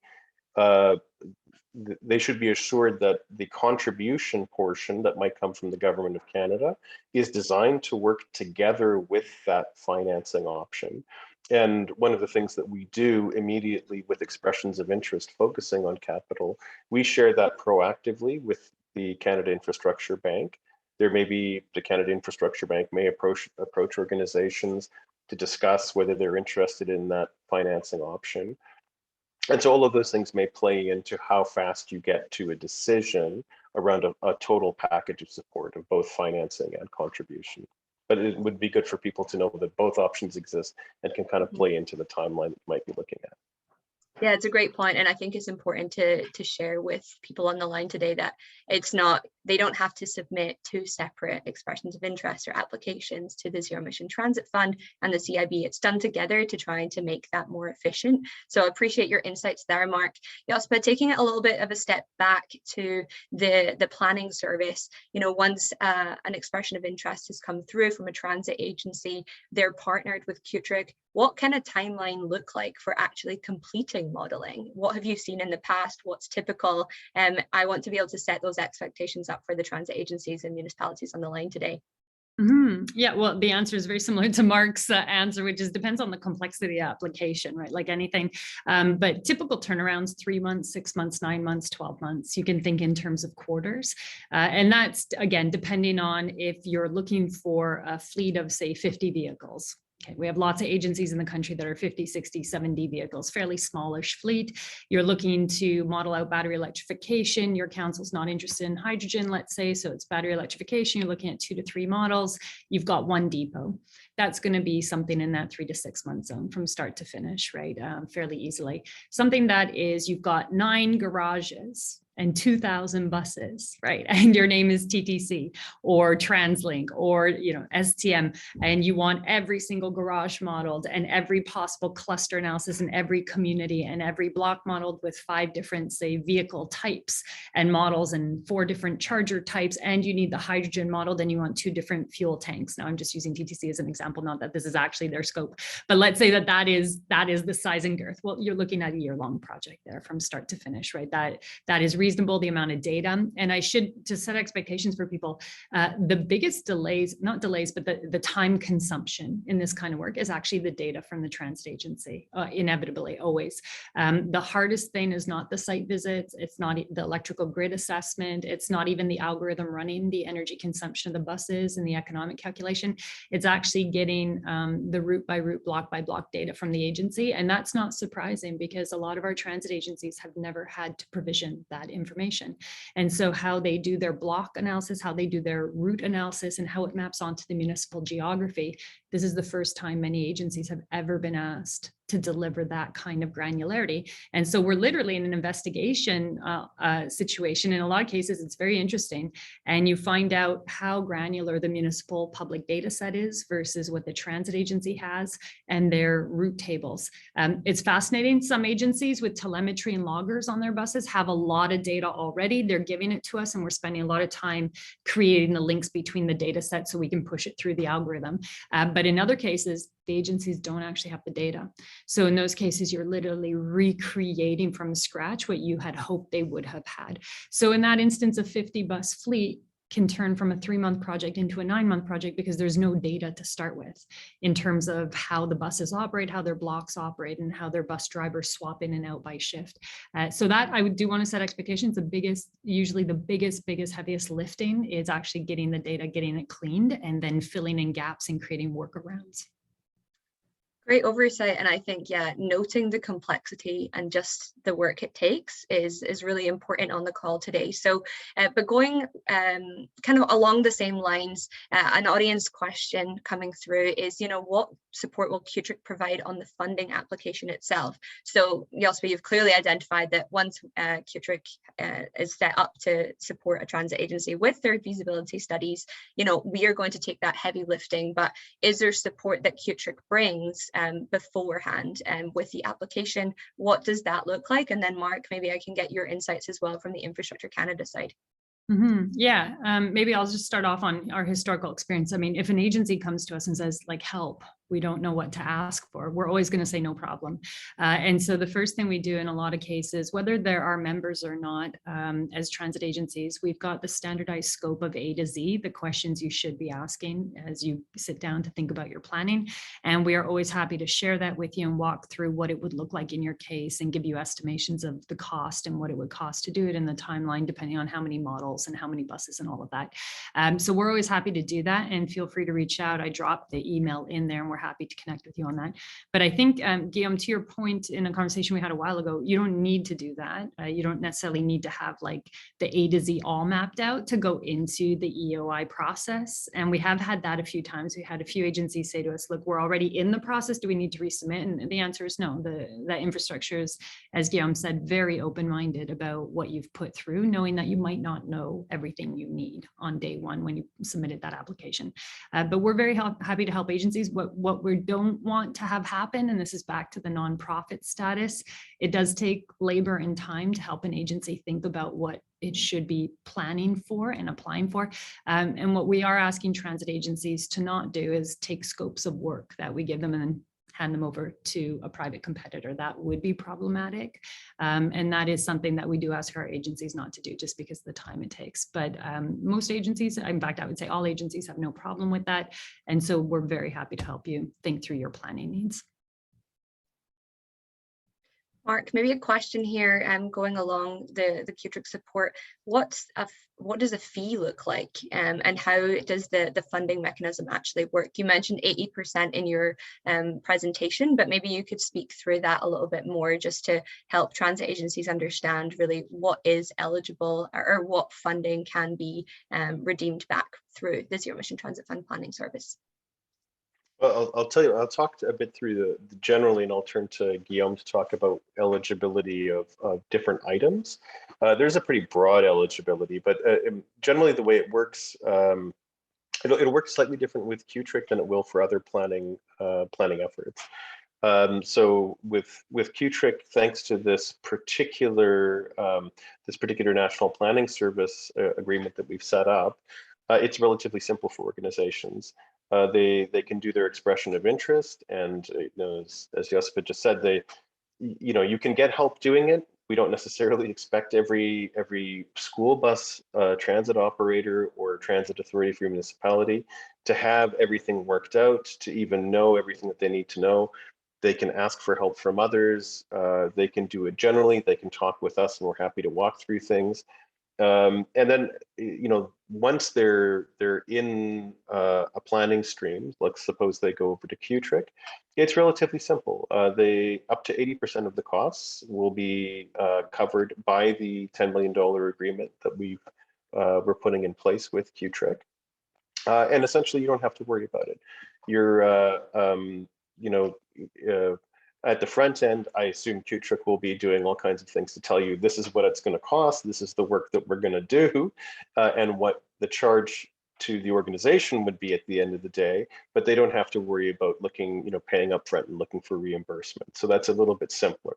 they should be assured that the contribution portion that might come from the Government of Canada is designed to work together with that financing option. And one of the things that we do immediately with expressions of interest focusing on capital, we share that proactively with the Canada Infrastructure Bank. There may be, the Canada Infrastructure Bank may approach organizations to discuss whether they're interested in that financing option. And so all of those things may play into how fast you get to a decision around a total package of support of both financing and contribution. But it would be good for people to know that both options exist and can kind of play into the timeline that you might be looking at. Yeah, it's a great point, and I think it's important to share with people on the line today that it's not, they don't have to submit two separate expressions of interest or applications to the Zero Emission Transit Fund and the CIB. It's done together to try to make that more efficient. So I appreciate your insights there, Mark. Jospa, taking it a little bit of a step back to the planning service, you know, once an expression of interest has come through from a transit agency, they're partnered with QTRIC. What kind of timeline look like for actually completing modeling? What have you seen in the past? What's typical? I want to be able to set those expectations up for the transit agencies and municipalities on the line today. Yeah, well, the answer is very similar to Mark's answer, which is depends on the complexity of the application, right? Like anything, but typical turnarounds, 3 months, 6 months, 9 months, 12 months. You can think in terms of quarters. And that's, again, depending on if you're looking for a fleet of, say, 50 vehicles. Okay, we have lots of agencies in the country that are 50, 60, 70 vehicles, fairly smallish fleet. You're looking to model out battery electrification. Your council's not interested in hydrogen, let's say, so it's battery electrification. You're looking at 2 to 3 models. You've got 1 depot. That's going to be something in that 3 to 6 month zone from start to finish, right? Fairly easily. Something that is, you've got 9 garages and 2,000 buses, right? And your name is TTC or TransLink or, you know, STM, and you want every single garage modeled and every possible cluster analysis in every community and every block modeled with 5 different, say, vehicle types and models and 4 different charger types, and you need the hydrogen modeled and you want 2 different fuel tanks. Now I'm just using TTC as an example, not that this is actually their scope, but let's say that is the size and girth. Well, you're looking at a year-long project there from start to finish, right? That is reasonable, the amount of data. And I should, to set expectations for people, the biggest delays, not delays, but the time consumption in this kind of work is actually the data from the transit agency, inevitably, always. The hardest thing is not the site visits, it's not the electrical grid assessment, it's not even the algorithm running the energy consumption of the buses and the economic calculation. It's actually getting the route by route, block by block data from the agency. And that's not surprising because a lot of our transit agencies have never had to provision that information. And so how they do their block analysis, how they do their route analysis, and how it maps onto the municipal geography, this is the first time many agencies have ever been asked to deliver that kind of granularity. And so we're literally in an investigation situation. In a lot of cases, it's very interesting. And you find out how granular the municipal public data set is versus what the transit agency has and their route tables. It's fascinating. Some agencies with telemetry and loggers on their buses have a lot of data already. They're giving it to us, and we're spending a lot of time creating the links between the data set so we can push it through the algorithm. But in other cases, the agencies don't actually have the data. So in those cases, you're literally recreating from scratch what you had hoped they would have had. So in that instance, a 50 bus fleet can turn from a 3-month project into a 9-month project because there's no data to start with in terms of how the buses operate, how their blocks operate, and how their bus drivers swap in and out by shift. So that I do want to set expectations. Usually the biggest, heaviest lifting is actually getting the data, getting it cleaned, and then filling in gaps and creating workarounds. Great oversight, and I think, yeah, noting the complexity and just the work it takes is really important on the call today. So, but going kind of along the same lines, an audience question coming through is, what support will QTRIC provide on the funding application itself? So, Jospe, you've clearly identified that once QTRIC is set up to support a transit agency with their feasibility studies, we are going to take that heavy lifting. But is there support that QTRIC brings beforehand with the application? What does that look like? And then Mark, maybe I can get your insights as well from the Infrastructure Canada side. Yeah, maybe I'll just start off on our historical experience. I mean, if an agency comes to us and says, like, help, we don't know what to ask for, we're always going to say no problem. And so the first thing we do in a lot of cases, whether there are members or not, as transit agencies, we've got the standardized scope of A to Z, the questions you should be asking as you sit down to think about your planning. And we are always happy to share that with you and walk through what it would look like in your case and give you estimations of the cost and what it would cost to do it in the timeline, depending on how many models and how many buses and all of that. So we're always happy to do that, and feel free to reach out. I dropped the email in there and we're happy to connect with you on that. But I think, Guillaume, to your point in a conversation we had a while ago, you don't need to do that. You don't necessarily need to have like the A to Z all mapped out to go into the EOI process. And we have had that a few times. We had a few agencies say to us, look, we're already in the process. Do we need to resubmit? And the answer is no. The infrastructure is, as Guillaume said, very open-minded about what you've put through, knowing that you might not know everything you need on day one when you submitted that application. But we're very happy to help agencies. What we don't want to have happen, and this is back to the nonprofit status, it does take labor and time to help an agency think about what it should be planning for and applying for. And what we are asking transit agencies to not do is take scopes of work that we give them and then hand them over to a private competitor. That would be problematic. And that is something that we do ask our agencies not to do, just because of the time it takes. But most agencies, in fact, I would say all agencies, have no problem with that. And so we're very happy to help you think through your planning needs. Mark, maybe a question here, going along the QTRIC support. What does a fee look like, and how does the funding mechanism actually work? You mentioned 80% in your presentation, but maybe you could speak through that a little bit more, just to help transit agencies understand really what is eligible, or what funding can be redeemed back through the Zero Emission Transit Fund Planning Service. Well, I'll tell you, I'll talk a bit through the generally, and I'll turn to Guillaume to talk about eligibility of different items. There's a pretty broad eligibility, but generally the way it works, it'll work slightly different with QTRIC than it will for other planning efforts. So with QTRIC, thanks to this particular National Planning Service agreement that we've set up, it's relatively simple for organizations. They can do their expression of interest, and as Jospe just said, you can get help doing it. We don't necessarily expect every school bus transit operator or transit authority for your municipality to have everything worked out, to even know everything that they need to know. They can ask for help from others. They can do it generally. They can talk with us, and we're happy to walk through things. And then, once they're in a planning stream, let's suppose they go over to QTRIC, it's relatively simple. Up to 80% of the costs will be covered by the $10 million agreement that we're putting in place with QTRIC. And essentially, you don't have to worry about it. You're, at the front end, I assume Qtrick will be doing all kinds of things to tell you this is what it's going to cost, this is the work that we're going to do, and what the charge to the organization would be at the end of the day, but they don't have to worry about looking, paying up front and looking for reimbursement. So that's a little bit simpler.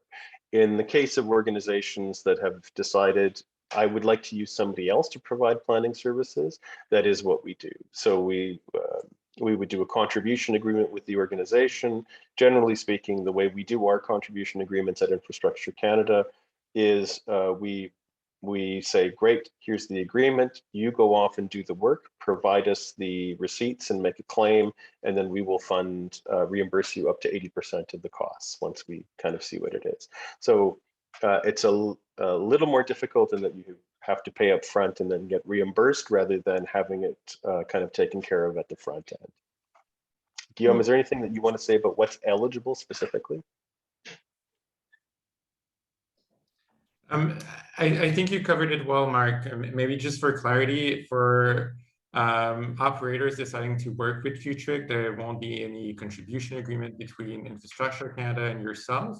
In the case of organizations that have decided, I would like to use somebody else to provide planning services, that is what we do. So we would do a contribution agreement with the organization. Generally speaking, the way we do our contribution agreements at Infrastructure Canada is we say, great, here's the agreement, you go off and do the work, provide us the receipts and make a claim, and then we will reimburse you up to 80% of the costs once we kind of see what it is. So it's a little more difficult in that you have to pay up front and then get reimbursed rather than having it kind of taken care of at the front end. Guillaume, is there anything that you want to say about what's eligible specifically? I think you covered it well, Mark. Maybe just for clarity, for operators deciding to work with Qtrick, there won't be any contribution agreement between Infrastructure Canada and yourself.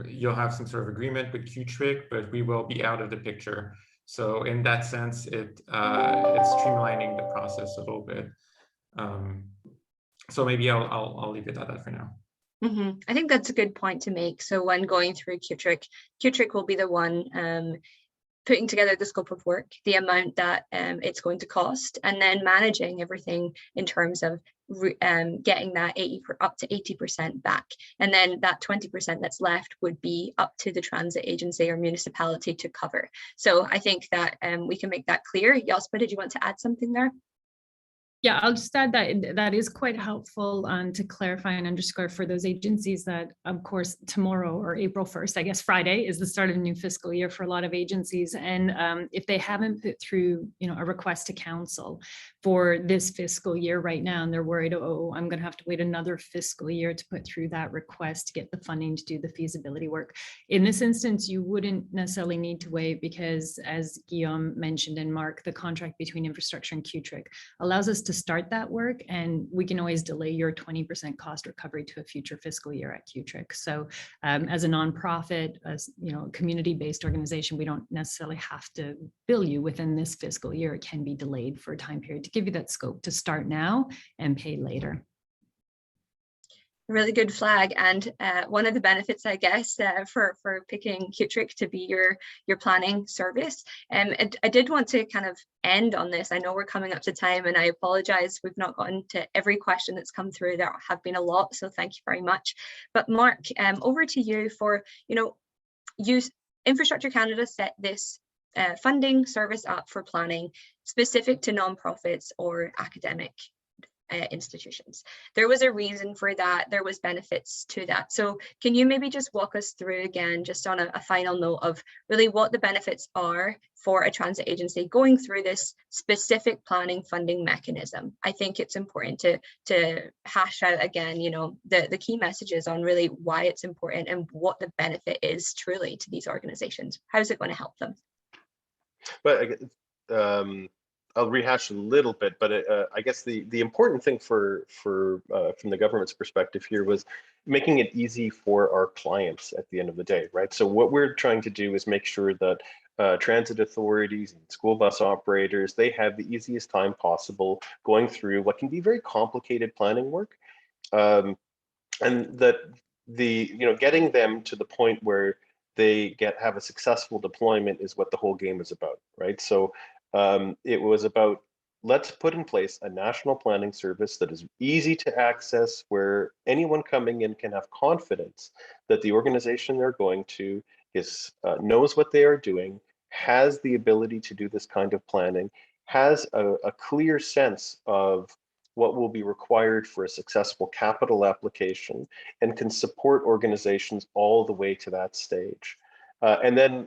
You'll have some sort of agreement with Qtrick, but we will be out of the picture. So in that sense, it's streamlining the process a little bit. So maybe I'll leave it at that for now. I think that's a good point to make. So when going through Qtrick will be the one putting together the scope of work, the amount that it's going to cost, and then managing everything in terms of getting that up to 80% back. And then that 20% that's left would be up to the transit agency or municipality to cover. So I think that we can make that clear. Jospa, did you want to add something there? Yeah, I'll just add that that is quite helpful to clarify and underscore for those agencies that, of course, tomorrow or April 1st, I guess Friday is the start of a new fiscal year for a lot of agencies. And if they haven't put through, a request to council for this fiscal year right now, and they're worried, oh, I'm going to have to wait another fiscal year to put through that request to get the funding to do the feasibility work. In this instance, you wouldn't necessarily need to wait because, as Guillaume mentioned and Mark, the contract between Infrastructure and Qtrick allows us to start that work, and we can always delay your 20% cost recovery to a future fiscal year at Qtrick. So as a nonprofit, as a community-based organization, we don't necessarily have to bill you within this fiscal year. It can be delayed for a time period to give you that scope to start now and pay later. Really good flag, and one of the benefits, I guess, for picking Qtrick to be your planning service. And I did want to kind of end on this. I know we're coming up to time, and I apologize we've not gotten to every question that's come through. There have been a lot, so thank you very much. But Mark, over to you for Infrastructure Canada set this funding service up for planning specific to nonprofits or academic institutions. There was a reason for that. There was benefits to that. So can you maybe just walk us through again, just on a final note of really what the benefits are for a transit agency going through this specific planning funding mechanism? I think it's important to hash out again, the key messages on really why it's important and what the benefit is truly to these organizations. How's it going to help them? But I'll rehash a little bit, but I guess the important thing from the government's perspective here was making it easy for our clients at the end of the day, right? So what we're trying to do is make sure that transit authorities and school bus operators, they have the easiest time possible going through what can be very complicated planning work, and that getting them to the point where they have a successful deployment is what the whole game is about, right? So it was about, let's put in place a national planning service that is easy to access, where anyone coming in can have confidence that the organization they're going to knows what they are doing, has the ability to do this kind of planning, has a clear sense of what will be required for a successful capital application, and can support organizations all the way to that stage. And then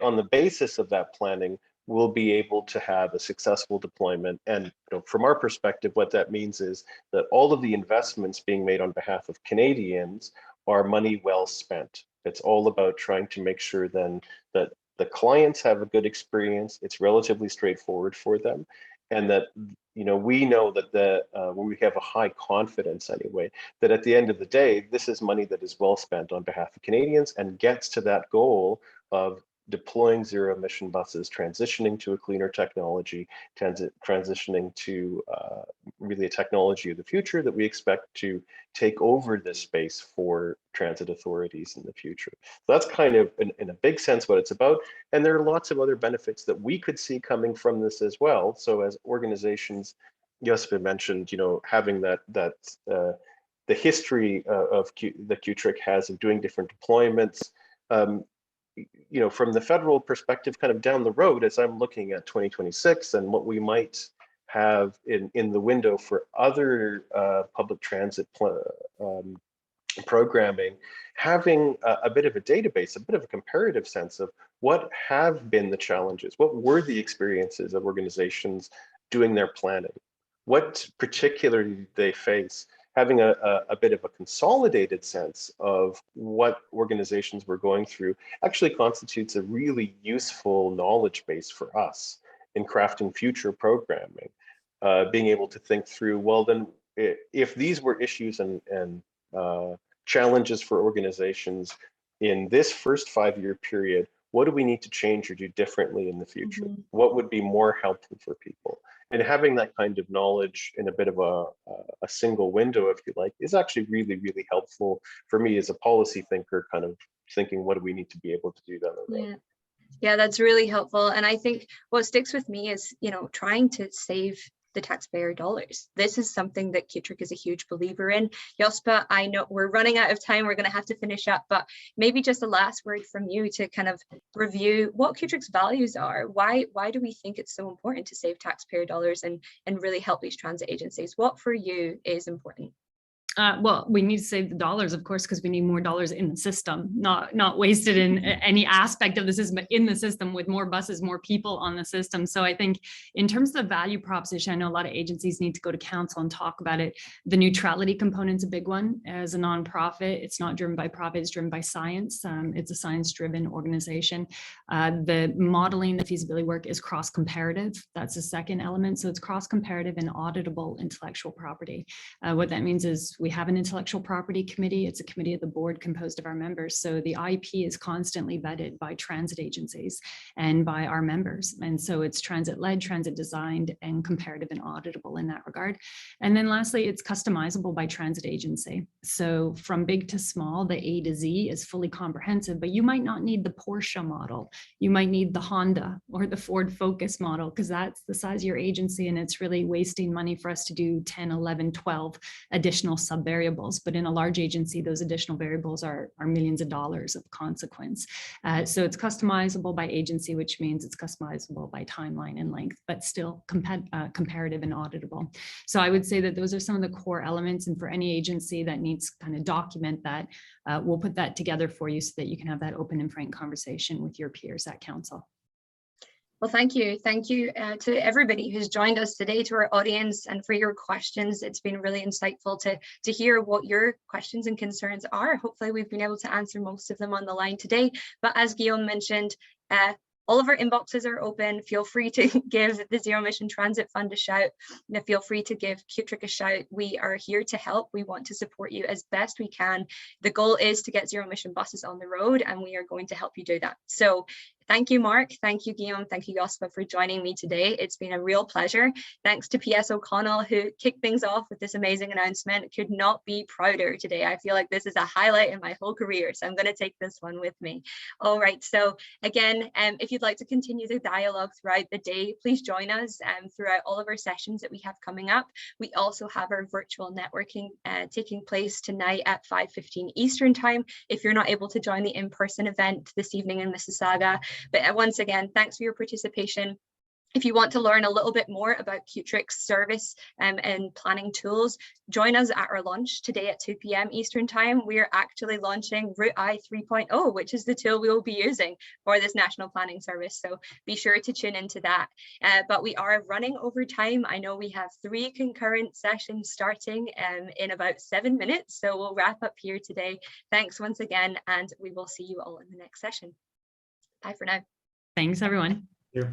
on the basis of that planning, we'll be able to have a successful deployment. And from our perspective, what that means is that all of the investments being made on behalf of Canadians are money well spent. It's all about trying to make sure then that the clients have a good experience. It's relatively straightforward for them. and that, you know, we know that we have a high confidence anyway, that at the end of the day, this is money that is well spent on behalf of Canadians and gets to that goal of deploying zero emission buses, transitioning to a cleaner technology, transitioning to really a technology of the future that we expect to take over this space for transit authorities in the future. So that's kind of in a big sense what it's about. And there are lots of other benefits that we could see coming from this as well. So as organizations, Jospa mentioned, you know, having the history of that QTRIC has of doing different deployments, you know, from the federal perspective, kind of down the road, as I'm looking at 2026 and what we might have in the window for other public transit programming, having a bit of a database, a bit of a comparative sense of what have been the challenges, what were the experiences of organizations doing their planning, what particularly did they face, having a bit of a consolidated sense of what organizations were going through actually constitutes a really useful knowledge base for us in crafting future programming. Being able to think through, well, then if these were issues and challenges for organizations in this first 5-year period, what do we need to change or do differently in the future? Mm-hmm. What would be more helpful for people? And having that kind of knowledge in a bit of a single window, if you like, is actually really, really helpful for me as a policy thinker, kind of thinking, what do we need to be able to do down the road? Yeah. Yeah, that's really helpful. And I think what sticks with me is, you know, trying to save the taxpayer dollars. This is something that QTRIC is a huge believer in. Jospa, I know we're running out of time. We're going to have to finish up, but maybe just a last word from you to kind of review what QTRIC's values are. Why do we think it's so important to save taxpayer dollars and really help these transit agencies? What for you is important? Well, we need to save the dollars, of course, because we need more dollars in the system, not wasted in any aspect of the system, but in the system with more buses, more people on the system. So I think in terms of the value proposition, I know a lot of agencies need to go to council and talk about it. The neutrality component's a big one. As a nonprofit, it's not driven by profit, it's driven by science. It's a science-driven organization. The modeling, the feasibility work is cross-comparative. That's the second element. So it's cross-comparative and auditable intellectual property. What that means is we have an intellectual property committee. It's a committee of the board composed of our members. So the IP is constantly vetted by transit agencies and by our members. And so it's transit-led, transit designed, and comparative and auditable in that regard. And then lastly, it's customizable by transit agency. So from big to small, the A to Z is fully comprehensive, but you might not need the Porsche model. You might need the Honda or the Ford Focus model, because that's the size of your agency, and it's really wasting money for us to do 10, 11, 12 additional sub-variables. But in a large agency, those additional variables are millions of dollars of consequence. So it's customizable by agency, which means it's customizable by timeline and length, but still comparative and auditable. So I would say that those are some of the core elements. And for any agency that needs to kind of document that, we'll put that together for you so that you can have that open and frank conversation with your peers at council. Well, thank you. Thank you to everybody who's joined us today, to our audience, and for your questions. It's been really insightful to hear what your questions and concerns are. Hopefully we've been able to answer most of them on the line today. But as Guillaume mentioned, all of our inboxes are open. Feel free to give the Zero Emission Transit Fund a shout. Feel free to give QTRIC a shout. We are here to help. We want to support you as best we can. The goal is to get zero emission buses on the road, and we are going to help you do that. So thank you, Mark. Thank you, Guillaume. Thank you, Jospa, for joining me today. It's been a real pleasure. Thanks to PS O'Connell, who kicked things off with this amazing announcement. Could not be prouder today. I feel like this is a highlight in my whole career, so I'm going to take this one with me. All right. So again, if you'd like to continue the dialogue throughout the day, please join us throughout all of our sessions that we have coming up. We also have our virtual networking taking place tonight at 5:15 Eastern time, if you're not able to join the in-person event this evening in Mississauga. But once again, thanks for your participation. If you want to learn a little bit more about QTRIC's service and planning tools, join us at our launch today at 2 p.m. Eastern time. We are actually launching Route I 3.0, which is the tool we will be using for this national planning service. So be sure to tune into that. But we are running over time. I know we have 3 concurrent sessions starting in about 7 minutes. So we'll wrap up here today. Thanks once again, and we will see you all in the next session. Bye for now. Thanks, everyone.